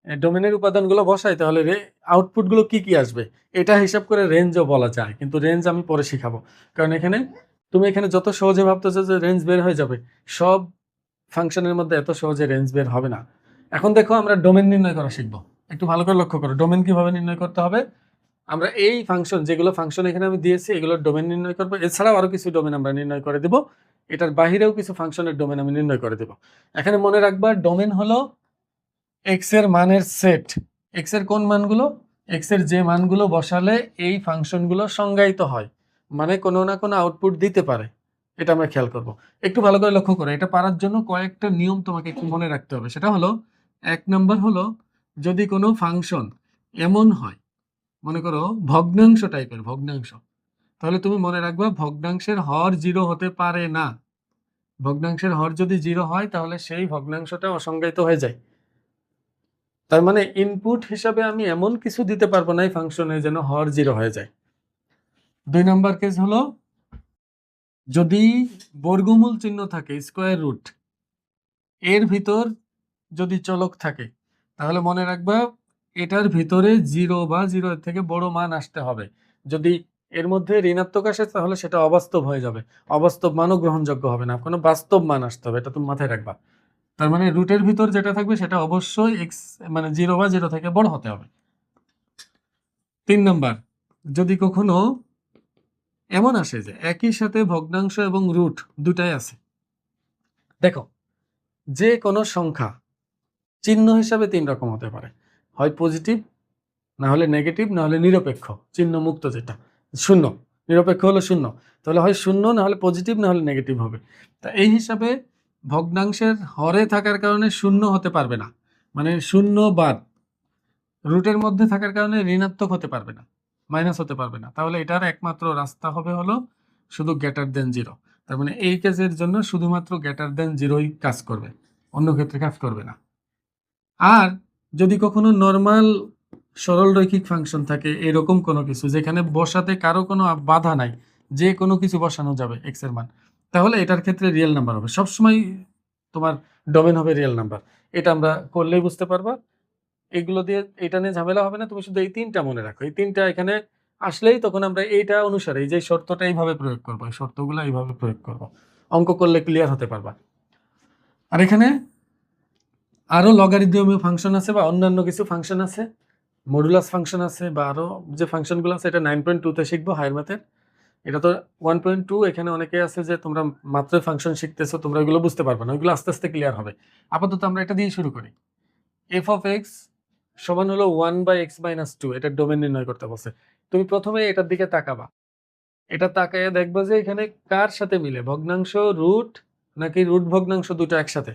ডোমেনের উপাদানগুলো বসাই তাহলে আউটপুটগুলো কি কি আসবে এটা হিসাব করে রেঞ্জও বলা যায়, কিন্তু রেঞ্জ আমি পরে শিখাবো। কারণ এখানে তুমি এখানে যত সহজে ভাবতেছো যে রেঞ্জ বের হয়ে যাবে, সব ফাংশনের মধ্যে এত সহজে রেঞ্জ বের হবে না। এখন দেখো আমরা ডোমেন নির্ণয় করা শিখবো। একটু ভালো করে লক্ষ্য করো ডোমেন কিভাবে নির্ণয় করতে হবে। আমরা এই ফাংশন যেগুলো ফাংশন এখানে আমি দিয়েছি এগুলোর ডোমেন নির্ণয় করবো, এছাড়াও আরো কিছু ডোমেন আমরা নির্ণয় করে দেব, এটার বাহিরেও কিছু ফাংশনের ডোমেন আমি নির্ণয় করে দেব। এখানে মনে রাখবা ডোমেন হলো এক্স এর মানের সেট। এক্স এর কোন মানগুলো? এক্স এর যে মানগুলো বসালে এই ফাংশনগুলো সংজ্ঞায়িত হয়, মানে কোনো না কোনো আউটপুট দিতে পারে, এটা আমরা খেয়াল করব। একটু ভালো করে লক্ষ্য করো, এটা পারার জন্য কয়েকটা নিয়ম তোমাকে একটু মনে রাখতে হবে। সেটা হলো, এক নম্বর হলো, যদি কোনো ফাংশন এমন হয়, মনে করো ভগ্নাংশ টাইপের ভগ্নাংশ, তাহলে তুমি মনে রাখবা ভগ্নাংশের হর 0 হতে পারে না। ভগ্নাংশের হর যদি 0 হয় তাহলে সেই ভগ্নাংশটা অসংজ্ঞায়িত হয়ে যায়। তার মানে ইনপুট হিসাবে আমি এমন কিছু দিতে পারবো না এই ফাংশনে যেন হর 0 হয়ে যায়। 2 নম্বর কেস হলো, যদি বর্গমূল চিহ্ন থাকে, স্কোয়ার রুট, এর ভিতর যদি চলক থাকে, তাহলে মনে রাখবা এটার ভিতরে 0 বা 0 এর থেকে বড় মান আসতে হবে। যদি এর মধ্যে ঋণাত্মক আসে তাহলে সেটা অবাস্তব হয়ে যাবে, অবাস্তব মানও গ্রহণযোগ্য হবে না, কোনো বাস্তব মান আসতে হবে, এটা তুমি মাথায় রাখবা। তার মানে রুটের ভিতর যেটা থাকবে সেটা অবশ্যই এক্স মানে 0 বা 0 থেকে বড় হতে হবে। 3 নম্বর, যদি কখনো এমন আসে যে একই সাথে ভগ্নাংশ এবং রুট দুটাই আছে, দেখো যে কোনো সংখ্যা চিহ্ন হিসাবে 3 রকম হতে পারে, হয় পজিটিভ, না হলে নেগেটিভ, না হলে নিরপেক্ষ, চিহ্ন মুক্ত যেটা শূন্য। নিরপেক্ষ হলো শূন্য, তাহলে হয় শূন্য, না হলে পজিটিভ, না হলে নেগেটিভ হবে। তা এই হিসাবে ভগ্নাংশের হরে থাকার কারণে শূন্য হতে পারবে না, মানে শূন্য বাদ, রুটের মধ্যে থাকার কারণে ঋণাত্মক হতে পারবে না, মাইনাস হতে পারবে না, তাহলে এটার একমাত্র রাস্তা হবে হলো শুধু গ্রেটার দেন 0। তার মানে এই কেসের জন্য শুধুমাত্র গ্রেটার দেন 0ই কাজ করবে, অন্য ক্ষেত্রে কাজ করবে না। আর যদি কখনো নর্মাল সরল রৈখিক ফাংশন থাকে, এরকম কোনো কিছু যেখানে বসাতে কারো কোনো বাধা নাই, যে কোনো কিছু বসানো যাবে এক্স এর মান, তাহলে এটার ক্ষেত্রে রিয়েল নাম্বার হবে সবসময়, তোমার ডোমেন হবে রিয়েল নাম্বার। এটা আমরা করলেই বুঝতে পারবা, এগুলো দিয়ে এটা নিয়ে ঝামেলা হবে না। তুমি শুধু এই 3টা মনে রাখো, এই 3টা এখানে আসলেই তখন আমরা এইটা অনুসারে এই যে শর্তটা এইভাবে প্রয়োগ করবো, এই শর্তগুলো এইভাবে প্রয়োগ করবো, অঙ্ক করলে ক্লিয়ার হতে পারবা। আর এখানে আরো লগারিদমীয় ফাংশন আছে বা অন্যান্য কিছু ফাংশন আছে, মডুলাস ফাংশন আছে, বা আরো যে ফাংশনগুলো আছে এটা 9.2 তে শিখবো হায়ার ম্যাথের। এটা তো 1.2, এখানে অনেকে আছে যে তোমরা মাত্র ফাংশন শিখতেছো, তোমরা এগুলো বুঝতে পারবে না, ওইগুলো আস্তে আস্তে ক্লিয়ার হবে। আপাতত আমরা এটা দিয়ে শুরু করি। এফ অফ এক্স সমান হলো 1/x-2, এটার ডোমেন নির্ণয় করতে বলছে। তুমি প্রথমে এটার দিকে তাকাবা, এটা তাকায় দেখবা যে এখানে কার সাথে মিলে, ভগ্নাংশ রুট নাকি রুট ভগ্নাংশ দুটো একসাথে।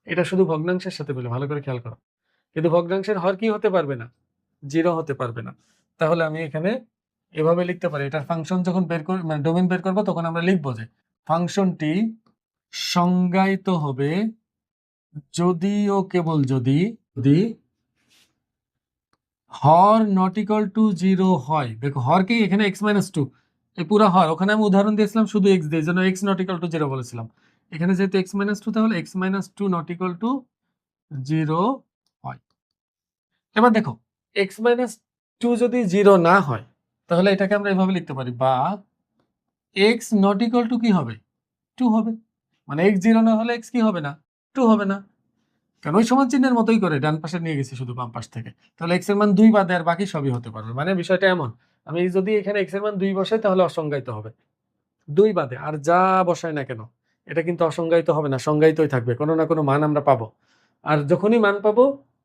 এটা শুধু ভগ্নাংশের সাথে মিলে, ভালো করে খেয়াল করো। কিন্তু ভগ্নাংশের হর কি হতে পারবে না, 0 হতে পারবে না। তাহলে আমি এখানে এভাবে লিখতে পারি, এটার ফাংশন যখন বের করব, মানে ডোমেন বের করবো, তখন আমরা লিখবো যে ফাংশনটি সংজ্ঞায়িত হবে যদি ও কেবল যদি যদি হর নট ইকুয়াল টু 0 হয়। দেখো হর কি এখানে x-2, এই পুরো হর, ওখানে আমি উদাহরণ দিয়েছিলাম শুধু x দিয়ে, জন্য x নট ইকুয়াল টু 0 বলেছিলাম। এখানে যেহেতু x-2 তাহলে x-2 নট ইকুয়াল টু 0 হয়। এবার দেখো x-2 যদি 0 না হয় তাহলে এটাকে আমরা এভাবে লিখতে পারি, বা x নট ইকুয়াল টু কি হবে, 2 হবে। মানে x 0 না হলে x কি হবে না, 2 হবে না। কারণ ওই সমান চিহ্নের মতোই করে ডান পাশে নিয়ে গেছি শুধু বাম পাশ থেকে, তাহলে x এর মান 2 বাদে আর বাকি সবই হতে পারবে। মানে বিষয়টা এমন, আমি যদি এখানে x এর মান 2 বসাই তাহলে অসংজ্ঞায়িত হবে, 2 বাদে আর যা বসাই না কেন এটা কিন্তু অসংজ্ঞায়িত হবে না, সংজ্ঞায়িতই থাকবে, কোনো না কোনো মান আমরা পাবো। আর যখনই মান পাবো,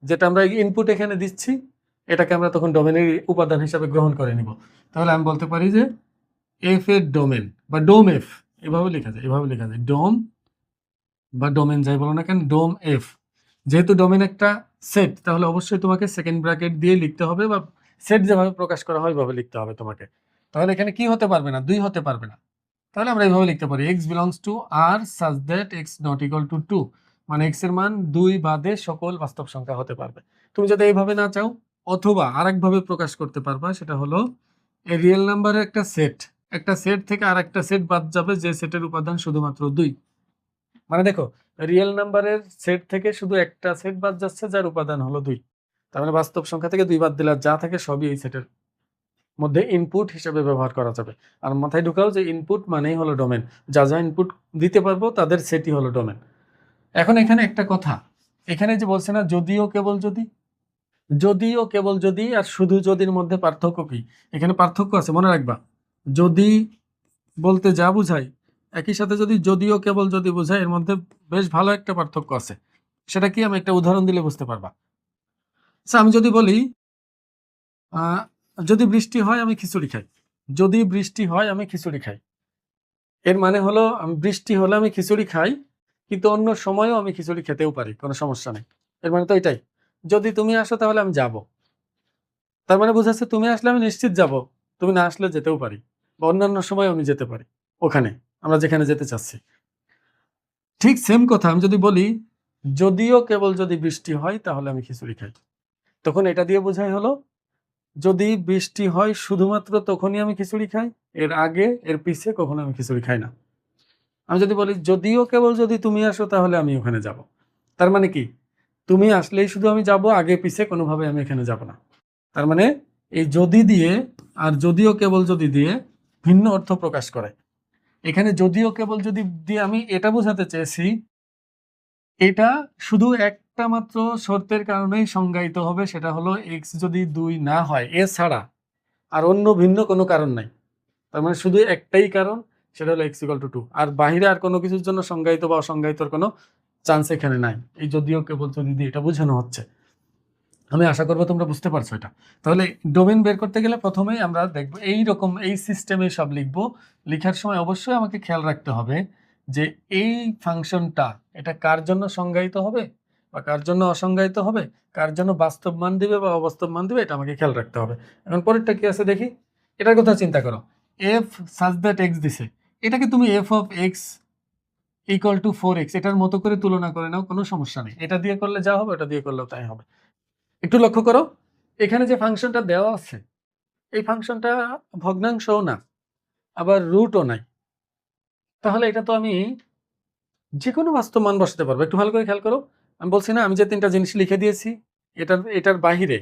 যেটা আমরা ইনপুট এখানে দিচ্ছি, এটাকে আমরা তখন ডোমেনের উপাদান হিসাবে গ্রহণ করে নিব। তাহলে আমি বলতে পারি যে এফ এর ডোমেন বা ডোম এফ, এভাবে লেখা যায়, এভাবে লেখা যায়, ডোম বা ডোমেন যাই বলো না কেন, ডোম এফ। যেহেতু ডোমেন একটা সেট, তাহলে অবশ্যই তোমাকে সেকেন্ড ব্র্যাকেট দিয়ে লিখতে হবে, বা সেট যেভাবে প্রকাশ করা হয় ওইভাবে লিখতে হবে তোমাকে। তাহলে এখানে কি হতে পারবে না, 2 হতে পারবে না। তাহলে আমরা এইভাবে লিখতে পারি, x belongs to r such that x not equal to 2, মানে x এর মান 2 বাদে সকল বাস্তব সংখ্যা হতে পারবে। তুমি যদি এইভাবে না চাও, অথবা আরেকভাবে প্রকাশ করতে পারবা, সেটা হলো এই রিয়েল নাম্বারের একটা সেট, একটা সেট থেকে আরেকটা সেট বাদ যাবে যে সেটের উপাদান শুধুমাত্র 2। মানে দেখো রিয়েল নাম্বারের সেট থেকে শুধু একটা সেট বাদ যাচ্ছে যার উপাদান হলো 2। তার মানে বাস্তব সংখ্যা থেকে 2 বাদ দিলে আর যা থাকে সবই এই সেটের মধ্যে ইনপুট হিসেবে ব্যবহার করা যাবে। আর মাথায় ঢুকাও যে ইনপুট মানেই হলো ডোমেন, যা যা ইনপুট দিতে পারবো তাদের সেটই হলো ডোমেন। এখন এখানে একটা কথা, এখানে যে বলছে না যদিও কেবল যদি, যদি ও কেবল যদি আর শুধু যদির মধ্যে পার্থক্য কি? এখানে পার্থক্য আছে, মনে রাখবা। যদি বলতে যা বুঝায়, একই সাথে যদি যদিও কেবল যদি বোঝায়, এর মধ্যে বেশ ভালো একটা পার্থক্য আছে। সেটা কি? আমি একটা উদাহরণ দিলে বুঝতে পারবা। আচ্ছা, আমি যদি বলি যদি বৃষ্টি হয় আমি খিচুড়ি খাই। যদি বৃষ্টি হয় আমি খিচুড়ি খাই, এর মানে হলো বৃষ্টি হলে আমি খিচুড়ি খাই, কিন্তু অন্য সময়ও আমি খিচুড়ি খেতেও পারি, কোনো সমস্যা নেই। এর মানে তো এটাই। যদি তুমি আসো তাহলে আমি যাব, তার মানে বোঝাচ্ছে তুমি আসলে আমি নিশ্চিত যাব, তুমি না আসলে যেতেও পারি, বা অন্যান্য সময় আমি যেতে পারি ওখানে, আমরা যেখানে যেতে চাচ্ছি। ঠিক সেম কথা আমি যদি বলি যদিও কেবল যদি বৃষ্টি হয় তাহলে আমি খিচুড়ি খাই, তখন এটা দিয়ে বোঝাই হলো যদি বৃষ্টি হয় শুধুমাত্র তখনই আমি খিচুড়ি খাই, এর আগে এর পিছে কখনো আমি খিচুড়ি খাই না। আমি যদি বলি যদিও কেবল যদি তুমি আসো তাহলে আমি ওখানে যাব, তার মানে কি? তুমি আসলেই শুধু আমি যাব, আগে পিছে কোনোভাবে আমি এখানে যাব না। তার মানে এই যদি দিয়ে আর যদিও কেবল যদি দিয়ে ভিন্ন অর্থ প্রকাশ করে। এখানে যদিও কেবল যদি দিয়ে আমি এটা বোঝাতে চেয়েছি, এটা শুধু একটা মাত্র শর্তের কারণেই সংজ্ঞায়িত হবে, সেটা হলো এক্স যদি 2 না হয়, এছাড়া আর অন্য ভিন্ন কোনো কারণ নাই। তার মানে শুধু একটাই কারণ, সেটা হলো x = 2, আর বাহিরে আর কোনো কিছুর জন্য সংজ্ঞায়িত বা অসংজ্ঞায়িতর কোনো চান্স এখানে নাই। এই যদিও কেবল যদি দিয়ে এটা বোঝানো হচ্ছে। আমি আশা করবো তোমরা বুঝতে পারছো এটা। তাহলে ডোমেন বের করতে গেলে প্রথমেই আমরা দেখবো এইরকম এই সিস্টেমে সব লিখবো। লেখার সময় অবশ্যই আমাকে খেয়াল রাখতে হবে যে এই ফাংশনটা এটা কার জন্য সংজ্ঞায়িত হবে বা কার জন্য অসংজ্ঞায়িত হবে, কার জন্য বাস্তব মান দিবে বা অবাস্তব মান দিবে, এটা আমাকে খেয়াল রাখতে হবে। এখন পরেরটা কি আছে দেখি, এটার কথা চিন্তা করো। এফ সাচ দ্যাট এক্স দিছে, এটাকে তুমি F of x equal to 4x এটার মতো করে তুলনা করে নাও, কোনো সমস্যা নেই। এটা দিয়ে করলে যা হবে ওটা দিয়ে করলেও তাই হবে। একটু লক্ষ্য করো, এখানে যে ফাংশনটা দেওয়া আছে এই ফাংশনটা ভগ্নাংশও না, আবার রুটও নাই। তাহলে এটা তো আমি যে কোনো বাস্তব মান বসাতে পারবো। একটু ভালো করে খেয়াল করো, আমি বলছি না আমি যে 3টা জিনিস লিখে দিয়েছি, এটার বাহিরে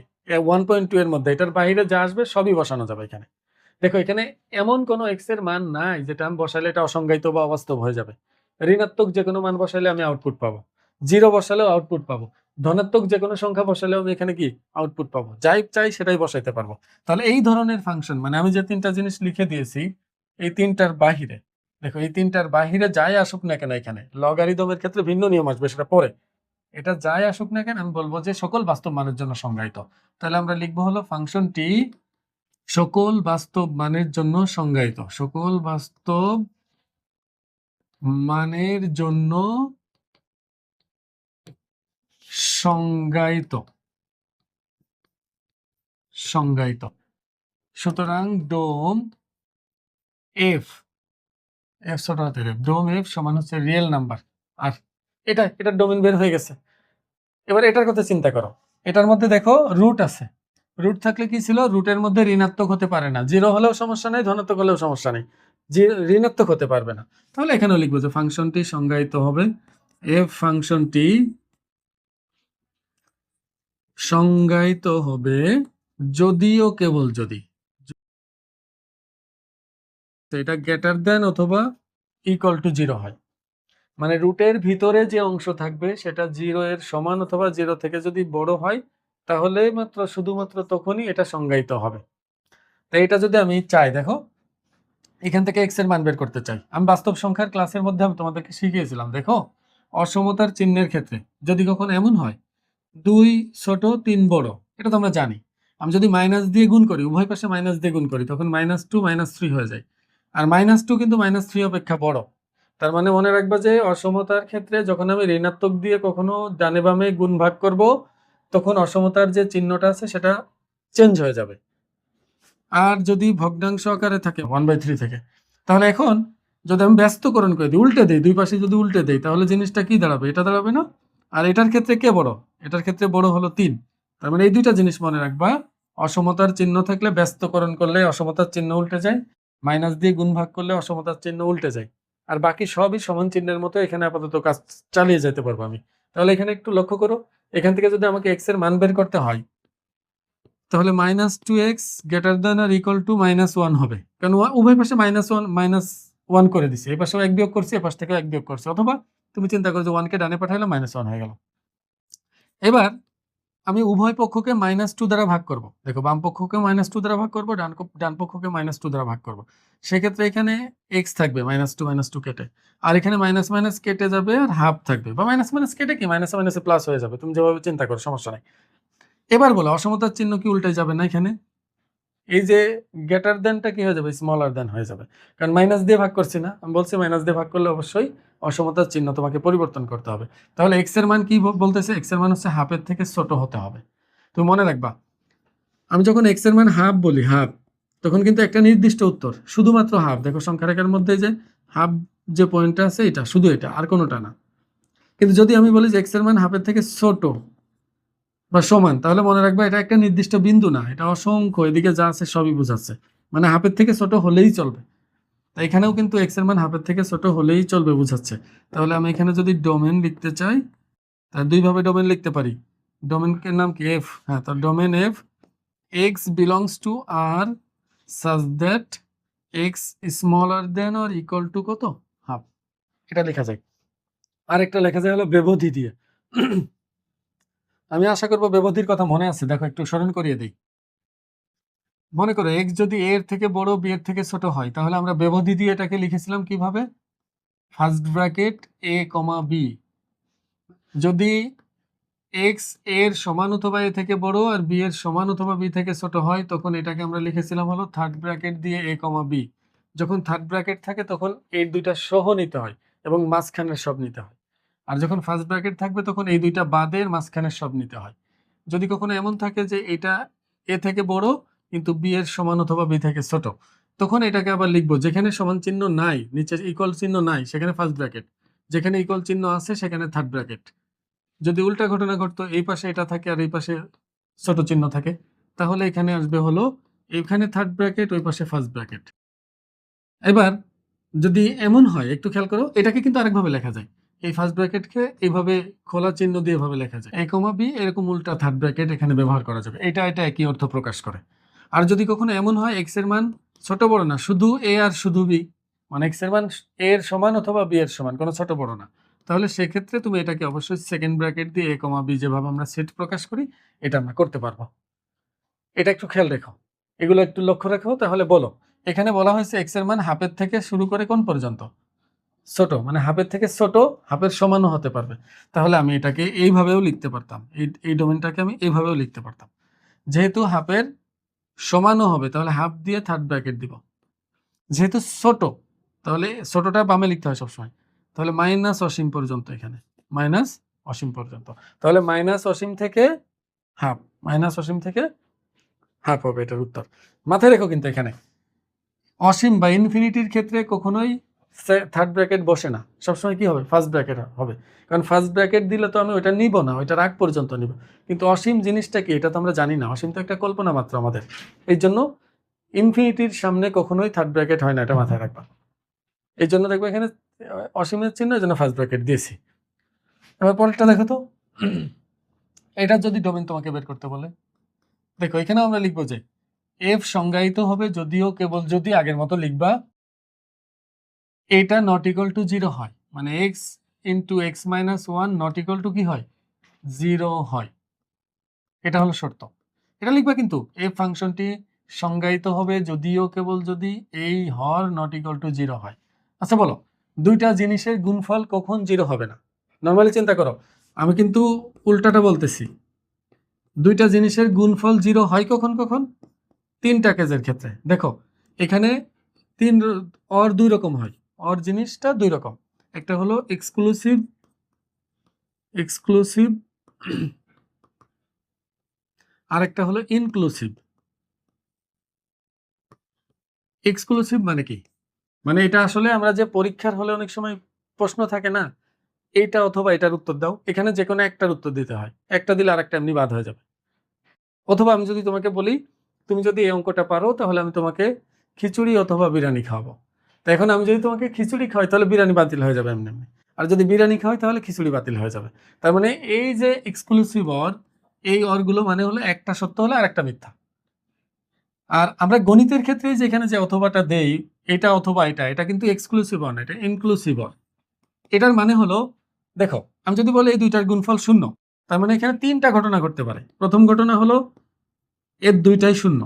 1.2 এর মধ্যে এটার বাহিরে যা আসবে সবই বসানো যাবে এখানে। দেখো এখানে এমন কোনো এক্স এর মান নাই যেটা আমি বসালে এটা অসংজ্ঞায়িত বা অবাস্তব হয়ে যাবে। ঋণাত্মক যে কোনো মান বসালে আমি আউটপুট পাবো, 0 বসালেও আউটপুট পাবো, ধনাত্মক যে কোনো সংখ্যা বসালেও আমি এখানে কি আউটপুট পাবো, যাই চাই সেটাই বসাইতে পারবো। তাহলে এই ধরনের ফাংশন মানে আমি যে 3টা জিনিস লিখে দিয়েছি, এই 3টার বাহিরে, দেখো এই 3টার বাহিরে যাই আসুক না কেন, এখানে লগারিদমের ক্ষেত্রে ভিন্ন নিয়ম আসবে, সেটা পরে। এটা যাই আসুক না কেন আমি বলবো যে সকল বাস্তব মানের জন্য সংজ্ঞায়িত। তাহলে আমরা লিখবো হলো ফাংশনটি সকল বাস্তব মানের জন্য সংজ্ঞায়িত, সকল বাস্তব মানের জন্য সংজ্ঞায়িত, সংজ্ঞায়িত। সুতরাং ডোম এফ, এফ ছোট হাতের এফ, ডোম এফ সমান হচ্ছে রিয়েল নাম্বার। আর এটার ডোমেন বের হয়ে গেছে। এবার এটার কথা চিন্তা করো, এটার মধ্যে দেখো রুট আছে, রুট থাকলে কি ছিল, রুটের মধ্যে ঋণাত্মক হতে পারে না, 0 হলেও সমস্যা নেই, ধনাত্মক হলেও সমস্যা নেই, যে ঋণাত্মক হতে পারবে না। তাহলে এখানেও লিখবো যে ফাংশনটি সংজ্ঞায়িত হবে, এফ ফাংশনটি সংজ্ঞায়িত হবে যদিও কেবল যদি এটা গ্রেটার দেন অথবা ইকুয়াল টু 0 হয়। মানে রুটের ভিতরে যে অংশ থাকবে সেটা 0 এর সমান অথবা 0 থেকে যদি বড় হয়, তাহলে মাত্র শুধুমাত্র তখনই এটা সংজ্ঞায়িত হবে। তাই এটা যদি আমি চাই, দেখো এখান থেকে x এর মান বের করতে চাই, আমি বাস্তব সংখ্যার ক্লাসের মধ্যে আমি তোমাদেরকে শিখিয়েছিলাম। দেখো অসমতার চিহ্নের ক্ষেত্রে যদি কখনো এমন হয় 2 ছোট 3 বড়, এটা তো আমরা জানি। আমি যদি মাইনাস দিয়ে গুণ করি, উভয় পাশে মাইনাস দিয়ে গুণ করি, তখন -2 -3 হয়ে যায়। আর -2 কিন্তু -3 অপেক্ষা বড়। তার মানে মনে রাখবা যে অসমতার ক্ষেত্রে যখন আমি ঋণাত্মক দিয়ে কখনো ডানে বামে গুণ ভাগ করব, তখন অসমতার যে চিহ্নটা আছে সেটা চেঞ্জ হয়ে যাবে। আর যদি ভগ্নাংশ আকারে থাকে 1/3 থেকে, তাহলে এখন যদি আমি ব্যস্তকরণ করে দিই, উল্টে দিই, দুই পাশে যদি উল্টে দিই, তাহলে জিনিসটা কি দাঁড়াবে, এটা দাঁড়াবে না? আর এটার ক্ষেত্রে কে বড়? এটার ক্ষেত্রে বড় হলো 3। তার মানে এই দুইটা জিনিস মনে রাখবা, অসমতার চিহ্ন থাকলে ব্যস্তকরণ করলে অসমতার চিহ্ন উল্টে যায়, মাইনাস দিয়ে গুণ ভাগ করলে অসমতার চিহ্ন উল্টে যায়, আর বাকি সবই সমান চিহ্নের মতো এখানে আপাতত কাজ চালিয়ে যেতে পারবো আমি। তাহলে এখানে একটু লক্ষ্য করো, এখান থেকে যদি আমাকে x এর মান বের করতে হয়, তাহলে -2x greater than or equal to -1 হবে, কারণ উভয় পাশে -1 করে দিছি, এই পাশেও 1 বিয়োগ করছি, এই পাশ থেকেও 1 বিয়োগ করছি, অথবা তুমি চিন্তা করো যে 1 কে ডানে পাঠাইলে -1 হয়ে গেল। এবার আমি উভয় পক্ষকে -2 দ্বারা ভাগ করব। দেখো বাম পক্ষকে -2 দ্বারা ভাগ করব, ডান পক্ষকে -2 দ্বারা ভাগ করব। সেক্ষেত্রে এখানে x থাকবে -2 কেটে, আর এখানে মাইনাস মাইনাস কেটে যাবে আর হাফ থাকবে, বা মাইনাস মাইনাস কেটে কি মাইনাস মাইনাসে প্লাস হয়ে যাবে, তুমি যেভাবে চিন্তা করো সমস্যা নাই। এবার বলো অসমতার চিহ্ন কি উল্টে যাবে না এখানে? এই যে গ্রেটার দেনটা কি হয়ে যাবে, স্মলার দেন হয়ে যাবে, কারণ মাইনাস দিয়ে ভাগ করছি না, আমি বলছি মাইনাস দিয়ে ভাগ করলে অবশ্যই অসমতার চিহ্ন তোমাকে পরিবর্তন করতে হবে। তাহলে এক্স এর মান কি বলতেছে, এক্স এর মান হচ্ছে হাফের থেকে ছোট হতে হবে। তুমি মনে রাখবা, আমি যখন এক্স এর মান হাফ বলি, হাফ, তখন কিন্তু একটা নির্দিষ্ট উত্তর, শুধুমাত্র হাফ। দেখো সংখ্যা রেখার মধ্যে যে হাফ যে পয়েন্টটা আছে এটা, শুধু এটা, আর কোনোটা না। কিন্তু যদি আমি বলি যে এক্স এর মান হাফের থেকে ছোট বা সমান, তাহলে মনে রাখবা এটা একটা নির্দিষ্ট বিন্দু না, এটা অসংখ্য, এদিকে যা আছে সবই বোঝাচ্ছে, মানে হাফের থেকে ছোট হলেই চলবে। তাই এখানেও কিন্তু এক্স এর মান হাফের থেকে ছোট হলেই চলবে বোঝাচ্ছে। তাহলে আমি এখানে যদি ডোমেন লিখতে চাই, তাহলে দুইভাবে ডোমেন লিখতে পারি। ডোমেনের নাম কি, এফ। হ্যাঁ, তো domain F x belongs to R such that x smaller than or equal to কত, হাফ। এটা লেখা যায়। আরেকটা লেখা যায় হলো ব্যবধি দিয়ে। আমি আশা করবো ব্যবধির কথা মনে আছে। দেখো একটু স্মরণ করিয়ে দিই। মনে করো x যদি a এর থেকে বড়, b এর থেকে ছোট হয়, তাহলে আমরা ব্যবধি দিয়ে এটাকে লিখেছিলাম কিভাবে, ফার্স্ট ব্র্যাকেট a, b। যদি x এর সমান অথবা a থেকে বড় আর b এর সমান অথবা b থেকে ছোট হয়, তখন এটাকে আমরা লিখেছিলাম হলো থার্ড ব্র্যাকেট দিয়ে a, b। যখন থার্ড ব্র্যাকেট থাকে তখন এই দুইটা সহ নিতে হয় এবং মাঝখানের সব নিতে হয়। আর যখন ফার্স্ট ব্র্যাকেট থাকবে তখন এই দুইটা বাদের মাঝখানের সব নিতে হয়। যদি কখনো এমন থাকে যে এটা a থেকে বড় কিন্তু b এর সমান অথবা b থেকে ছোট, তখন এটাকে আবার লিখবো যেখানে সমান চিহ্ন নাই, নিচে ইকুয়াল চিহ্ন নাই, সেখানে ফার্স্ট ব্র্যাকেট, যেখানে ইকুয়াল চিহ্ন আছে সেখানে থার্ড ব্র্যাকেট। যদি উল্টা ঘটনা ঘটতো, এই পাশে এটা থাকে আর এই পাশে ছোট চিহ্ন থাকে, তাহলে এখানে আসবে হলো এখানে থার্ড ব্র্যাকেট, ওই পাশে ফার্স্ট ব্র্যাকেট। এবার যদি এমন হয়, একটু খেয়াল করো, এটাকে কিন্তু আরেকভাবে লেখা যায়। এই ফার্স্ট ব্র্যাকেটকে এইভাবে খোলা চিহ্ন দিয়ে এভাবে লেখা যায়, a, b, এরকম উল্টা থার্ড ব্র্যাকেট এখানে ব্যবহার করা যাবে। এটা একই অর্থ প্রকাশ করে। আর যদি কখনো এমন হয় এক্স এর মান ছোট বড় না, শুধু a আর শুধু b, মানে এক্স এর মান a এর সমান অথবা b এর সমান, কোনো ছোট বড় না, তাহলে সেক্ষেত্রে তুমি এটাকে অবশ্যই সেকেন্ড ব্র্যাকেট দিয়ে a, b যেভাবে আমরা সেট প্রকাশ করি এটা আমরা করতে পারবো। এটা একটু খেয়াল রেখো, এগুলো একটু লক্ষ্য রাখো। তাহলে বলো, এখানে বলা হয়েছে এক্স এর মান হাফের থেকে শুরু করে কোন পর্যন্ত, ছোট, মানে হাফের থেকে ছোট, হাফের সমানও হতে পারবে। তাহলে আমি এটাকে এইভাবেও লিখতে পারতাম, এই ডোমেনটাকে আমি এইভাবেও লিখতে পারতাম। যেহেতু হাফের সমানও হবে, তাহলে হাফ দিয়ে থার্ড ব্র্যাকেট দিব। যেহেতু ছোট, তাহলে ছোটটা বামে লিখতে হয় সবসময়, তাহলে মাইনাস অসীম পর্যন্ত, এখানে মাইনাস অসীম পর্যন্ত। তাহলে মাইনাস অসীম থেকে হাফ, মাইনাস অসীম থেকে হাফ হবে এটার উত্তর। মাথায় রেখো কিন্তু এখানে অসীম বা ইনফিনিটির ক্ষেত্রে কখনোই থার্ড ব্র্যাকেট বসে না, সবসময় কি হবে, ফার্স্ট ব্র্যাকেট হবে। কারণ ফার্স্ট ব্র্যাকেট দিলে তো আমি ওইটা নিব না, ওইটার আগ পর্যন্ত নিব। কিন্তু অসীম জিনিসটা কি, এটা তো আমরা জানি না, অসীম তো একটা কল্পনা মাত্র আমাদের। এই জন্য ইনফিনিটির সামনে কখনোই থার্ড ব্র্যাকেট হয় না, এটা মাথায় রাখবা। এই জন্য দেখবো এখানে অসীমের চিহ্ন, এই জন্য ফার্স্ট ব্র্যাকেট দিয়েছি। এবার পরেরটা দেখো তো, এটা যদি ডোমেন তোমাকে বের করতে বলে, দেখো এখানেও আমরা লিখবো যে এফ সংজ্ঞায়িত হবে যদিও কেবল যদি, আগের মতো লিখবা, এটা নট ইকুয়াল টু 0 হয়, মানে x into x minus 1 not equal two কি হয়, 0 হয়। এটা হলো শর্ত, এটা লিখবা। কিন্তু এফ ফাংশনটি সংজ্ঞায়িত হবে যদিও কেবল যদি এই হর নট ইকুয়াল টু 0 হয়। আচ্ছা বলো, দুইটা জিনিসের গুণফল কখন 0 হবে না? নর্মালি চিন্তা করো, আমি কিন্তু উল্টাটা বলতেছি। দুইটা জিনিসের গুণফল 0 হয় কখন কখন, তিনটা কেজের ক্ষেত্রে। দেখো এখানে দুই রকম হয়, অর জিনিসটা দুই রকম। একটা হলো এক্সক্লুসিভ, আর একটা হলো ইনক্লুসিভ। এক্সক্লুসিভ মানে কি, মানে এটা আসলে আমরা যে পরীক্ষার হলে অনেক সময় প্রশ্ন থাকে না, এইটা অথবা এটার উত্তর দাও, এখানে যে কোনো একটার উত্তর দিতে হয়, একটা দিলে আরেকটা এমনি বাদ হয়ে যাবে। অথবা আমি যদি তোমাকে বলি, তুমি যদি এই অঙ্কটা পারো তাহলে আমি তোমাকে খিচুড়ি অথবা বিরিয়ানি খাওয়াবো। তো এখন আমি যদি তোমাকে খিচুড়ি খাওয়াই তাহলে বিরিয়ানি বাতিল হয়ে যাবে এমনি এমনি, আর যদি বিরিয়ানি খাওয়াই তাহলে খিচুড়ি বাতিল হয়ে যাবে। তার মানে এই যে এক্সক্লুসিভ অর, এই অরগুলো মানে হলো একটা সত্য হলে আর একটা মিথ্যা। আর আমরা গণিতের ক্ষেত্রে যেখানে যে অথবাটা দেই, এটা অথবা এটা কিন্তু এক্সক্লুসিভ অর না, এটা ইনক্লুসিভ অর। এটার মানে হলো, দেখো আমি যদি বলি এই দুইটার গুণফল 0, তার মানে এখানে তিনটা ঘটনা ঘটতে পারে। প্রথম ঘটনা হলো এর দুইটাই শূন্য,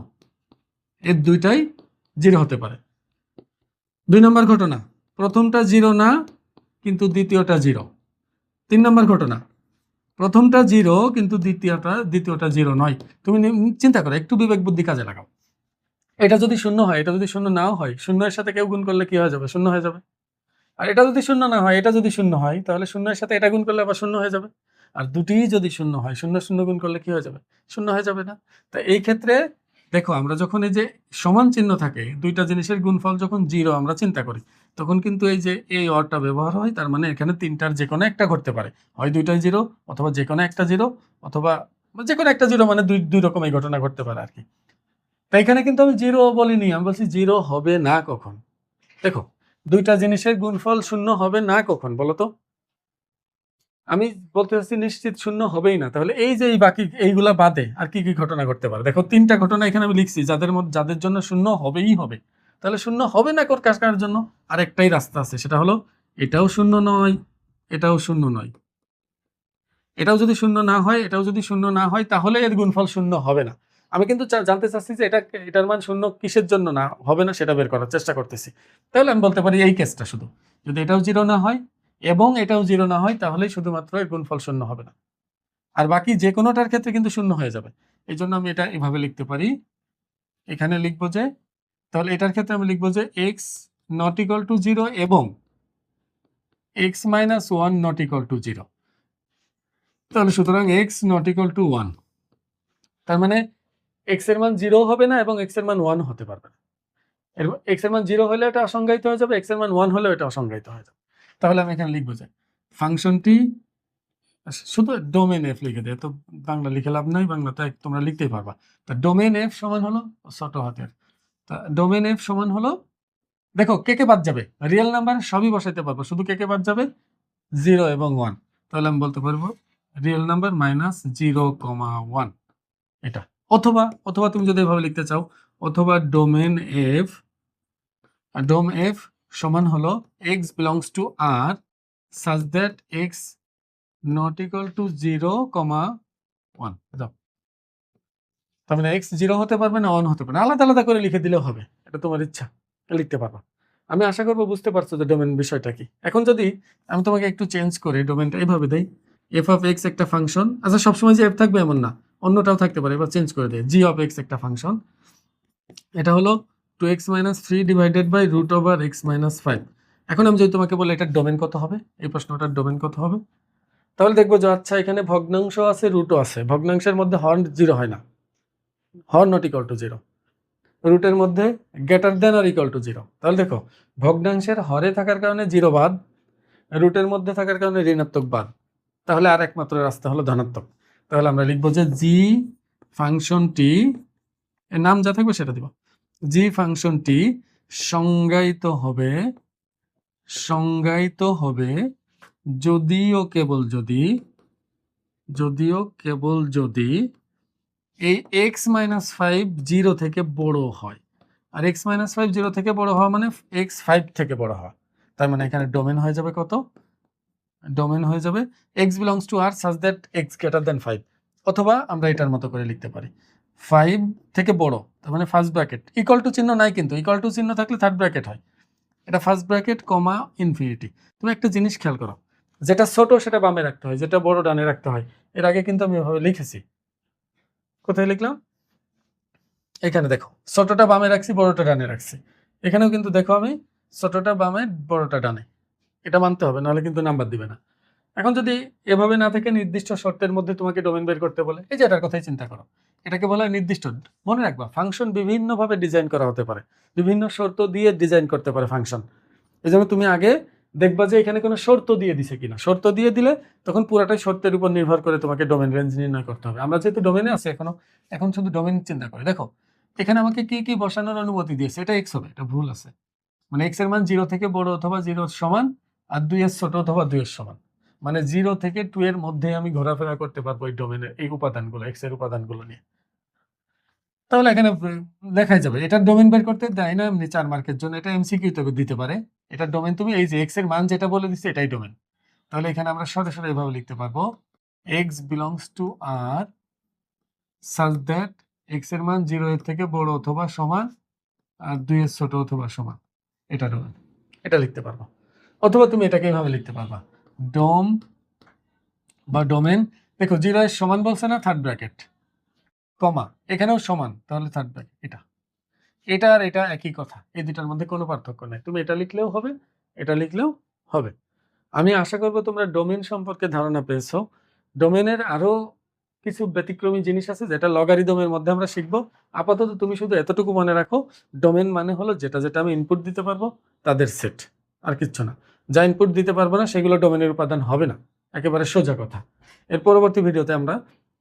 এর দুইটাই জিরো হতে পারে। 2 নম্বর ঘটনা, প্রথমটা জিরো না কিন্তু দ্বিতীয়টা জিরো। 3 নম্বর ঘটনা, প্রথমটা জিরো কিন্তু দ্বিতীয়টা জিরো নয়। তুমি চিন্তা করো, একটু বিবেক বুদ্ধি কাজে লাগাও। এটা যদি শূন্য হয়, এটা যদি শূন্য নাও হয়, শূন্যের সাথে কেউ গুণ করলে কি হয়ে যাবে? শূন্য হয়ে যাবে। আর এটা যদি শূন্য না হয়, এটা যদি শূন্য হয়, তাহলে শূন্যের সাথে এটা গুণ করলে আবার শূন্য হয়ে যাবে। আর দুটিই যদি শূন্য হয়, শূন্য শূন্য গুণ করলে কি হয়ে যাবে? শূন্য হয়ে যাবে না? তা এই ক্ষেত্রে দেখো, আমরা যখন এই যে সমান চিহ্ন থাকে, দুইটা জিনিসের গুণফল যখন জিরো আমরা চিন্তা করি, তখন কিন্তু এই যে এই অরটা ব্যবহার হয়। তার মানে এখানে তিনটার যে কোনো একটা ঘটতে পারে, হয় দুইটাই জিরো, অথবা যে কোনো একটা জিরো, অথবা যে কোনো একটা জিরো, মানে দুই রকম এই ঘটনা ঘটতে পারে আর কি। তাই এখানে কিন্তু আমি জিরো বলিনি, আমি বলছি জিরো হবে না কখন। দেখো, দুইটা জিনিসের গুণফল শূন্য হবে না কখন বলো তো? আমি বলতে চাচ্ছি নিশ্চিত শূন্য হবেই না। তাহলে এই যে এই বাকি এইগুলা বাদে আর কি কি ঘটনা ঘটতে পারে? দেখো, তিনটা ঘটনা এখানে আমি লিখছি, যাদের জন্য শূন্য হবেই হবে। তাহলে শূন্য হবে না কার জন্য? আর একটাই রাস্তা আছে, সেটা হলো এটাও শূন্য নয়, এটাও শূন্য নয়। এটাও যদি শূন্য না হয়, এটাও যদি শূন্য না হয়, তাহলে এর গুণফল শূন্য হবে না। আমি কিন্তু জানতে চাচ্ছি যে এটার মান শূন্য কিসের জন্য না হবে না, সেটা বের করার চেষ্টা করতেছি। তাহলে আমি বলতে পারি এই কেসটা শুধু, যদি এটাও জিরো না হয় এবং এটাও জিরো না হয়, তাহলেই শুধুমাত্র এর গুণফল শূন্য হবে না। আর বাকি যে কোনোটার ক্ষেত্রে কিন্তু শূন্য হয়ে যাবে। এই জন্য আমি এটা এভাবে লিখতে পারি। এখানে লিখবো যে, তাহলে এটার ক্ষেত্রে আমি লিখবো যে x not equal to zero এবং x minus one not equal to zero. তাহলে সুতরাং x not equal to one, তার মানে এক্স এর মান জিরো হবে না এবং এক্স এর মান ওয়ান হতে পারবে না। এক্স এর মান জিরো হলে এটা অসংজ্ঞায়িত হয়ে যাবে, এক্স এর মান ওয়ান হলেও এটা অসংজ্ঞায়িত হয়ে যাবে। তাহলে আমি এখানে লিখবো যে ফাংশনটি শুধু ডোমেন এফ লিখে দেয়, তো বাংলা লিখে লাভ নাই, বাংলাতে তোমরা লিখতেই পারবা। তা ডোমেন এফ সমান হলো ছোট হাতের, তা ডোমেন এফ সমান হলো, দেখো কে কে বাদ যাবে, রিয়েল নাম্বার সবই বসাইতে পারবো, শুধু কে কে বাদ যাবে? জিরো এবং ওয়ান। তাহলে আমি বলতে পারবো রিয়েল নাম্বার মাইনাস 0,1 এটা। অথবা অথবা তুমি যদি এভাবে লিখতে চাও, অথবা ডোমেন এফ সমান হলো X belongs to R such that X not equal to 0,1। তার মানে এক্স জিরো হতে পারবে না, ওয়ান হতে পারবে না, আলাদা আলাদা করে লিখে দিলেও হবে, এটা তোমার ইচ্ছা, লিখতে পারবা। আমি আশা করবো বুঝতে পারছো যে ডোমেন বিষয়টা কি। এখন যদি আমি তোমাকে একটু চেঞ্জ করে ডোমেনটা এইভাবে দেই, এফ অফ এক্স একটা ফাংশন, আচ্ছা সবসময় যে এফ থাকবে এমন না, অন্যটাও থাকতে পারে, এবার চেঞ্জ করে দেয়, জি অফ এক্স একটা ফাংশন, এটা হলো 2x-3 divided by root over x minus 5। এখন আমি যদি তোমাকে বলি এটার ডোমেন কত হবে, এই প্রশ্নটার ডোমেন কত হবে, তাহলে দেখবো যে আচ্ছা এখানে ভগ্নাংশ আছে, রুটও আছে, ভগ্নাংশের মধ্যে হর জিরো হয় না, হর নট ইকুয়াল টু জিরো, রুটের মধ্যে greater than or equal to zero. তাহলে দেখো, ভগ্নাংশের হরে থাকার কারণে জিরো বাদ, রুটের মধ্যে থাকার কারণে ঋণাত্মক বাদ, তাহলে আর একমাত্র রাস্তা হলো ধনাত্মক। তাহলে আমরা লিখবো যে জি ফাংশনটি, এর নাম যা থাকবে সেটা দিব, জি ফাংশনটি সংজ্ঞায়িত হবে যদিও কেবল যদি এই x মাইনাস 5 জিরো থেকে বড় হয়। আর x মাইনাস 5 জিরো থেকে বড় হওয়া মানে x 5 থেকে বড় হওয়া। তার মানে এখানে ডোমেন হয়ে যাবে কত? ডোমেন হয়ে যাবে x belongs to r such that x greater than 5। অথবা আমরা এটার মতো করে লিখতে পারি 5 থেকে বড়, তার মানে ফার্স্ট ব্র্যাকেট, ইকুয়াল টু চিহ্ন নাই, কিন্তু ইকুয়াল টু চিহ্ন থাকলে থার্ড ব্র্যাকেট হয়, এটা ফার্স্ট ব্র্যাকেট কমা ইনফিনিটি। তুমি একটা জিনিস খেয়াল করো, যেটা ছোট সেটা বামে রাখতে হয়, যেটা বড় ডানে রাখতে হয়। এর আগে কিন্তু আমি এভাবে লিখেছি, কোথায় লিখলাম? এখানে দেখো, ছোটটা বামে রাখছি, বড়টা ডানে রাখছি। এখানেও কিন্তু দেখো আমি ছোটটা বামে, বড়টা ডানে, এটা মানতে হবে, নাহলে কিন্তু নাম্বার দিবে না। এখন যদি এভাবে না থেকে নির্দিষ্ট শর্তের মধ্যে তোমাকে ডোমেন বের করতে বলে, এই যে এটার কথাই চিন্তা করো, এটাকে বলা হয় নির্দিষ্ট। মনে রাখবা, ফাংশন বিভিন্নভাবে ডিজাইন করা হতে পারে, বিভিন্ন শর্ত দিয়ে ডিজাইন করতে পারে ফাংশন। এই জন্য তুমি আগে দেখবা যে এখানে কোনো শর্ত দিয়ে দিছে কিনা, শর্ত দিয়ে দিলে তখন পুরাটাই শর্তের উপর নির্ভর করে তোমাকে ডোমেন রেঞ্জ নির্ণয় করতে হবে। আমরা যেহেতু ডোমেনে আছি এখন শুধু ডোমেন চিন্তা করি। দেখো এখানে আমাকে কি কি বসানোর অনুমতি দিয়েছে, এটা এক্স হবে, এটা ভুল আছে, মানে এক্স এর মান জিরো থেকে বড় অথবা জিরো সমান, আর 2 এর ছোট অথবা 2 এর সমান, মানে 0 থেকে 2 এর মধ্যে আমি ঘোরাফেরা করতে পারবো এই ডোমেনের এই উপাদানগুলো, এক্স এর উপাদানগুলো নিয়ে। তাহলে এখানে দেখাই যাবে এটার ডোমেন বের করতে দেয় না এমনি 4 মার্কের জন্য, এটা এমসিকিউ তে দিতে পারে। এটার ডোমেন তুমি এই যে এক্স এর মান যেটা বলে দিচ্ছে এটাই ডোমেন। তাহলে এখানে আমরা সরাসরি এভাবে লিখতে পারবো X belongs to R such that X এর মান 0 এর থেকে বড় অথবা সমান আর 2 এর ছোট অথবা সমান। এটা ডোমেন, এটা লিখতে পারবো। অথবা তুমি এটাকে এইভাবে লিখতে পারবা, ডোম বা ডোমেন। দেখো 0 এর সমান বলছে না, থার্ড ব্র্যাকেট কমা, এখানেও সমান, তাহলে থার্ড ব্র্যাকেট। এটা আর এটা একই কথা, এই দুটার মধ্যে কোনো পার্থক্য নেই। তুমি এটা লিখলেও হবে, এটা লিখলেও হবে। আমি আশা করব তোমরা ডোমেন সম্পর্কে ধারণা পেয়েছো। ডোমেনের আরো কিছু ব্যতিক্রমী জিনিস আছে যেটা লগারিদমের মধ্যে আমরা শিখবো। আপাতত তুমি শুধু এতটুকু মনে রাখো, ডোমেন মানে হলো যেটা যেটা আমি ইনপুট দিতে পারবো তাদের সেট, আর কিচ্ছু না। যা ইনপুট দিতে পারবো না সেগুলো ডোমেনের উপাদান হবে না, একেবারে সোজা কথা। এর পরবর্তী ভিডিওতে আমরা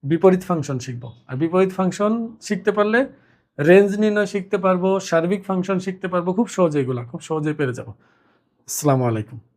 বিপরীত ফাংশন শিখবো, আর বিপরীত ফাংশন শিখতে পারলে রেঞ্জ নির্ণয় শিখতে পারবো, সার্বিক ফাংশন শিখতে পারবো, খুব সহজে, এগুলা খুব সহজেই পেরে যাবো। আসসালামু আলাইকুম।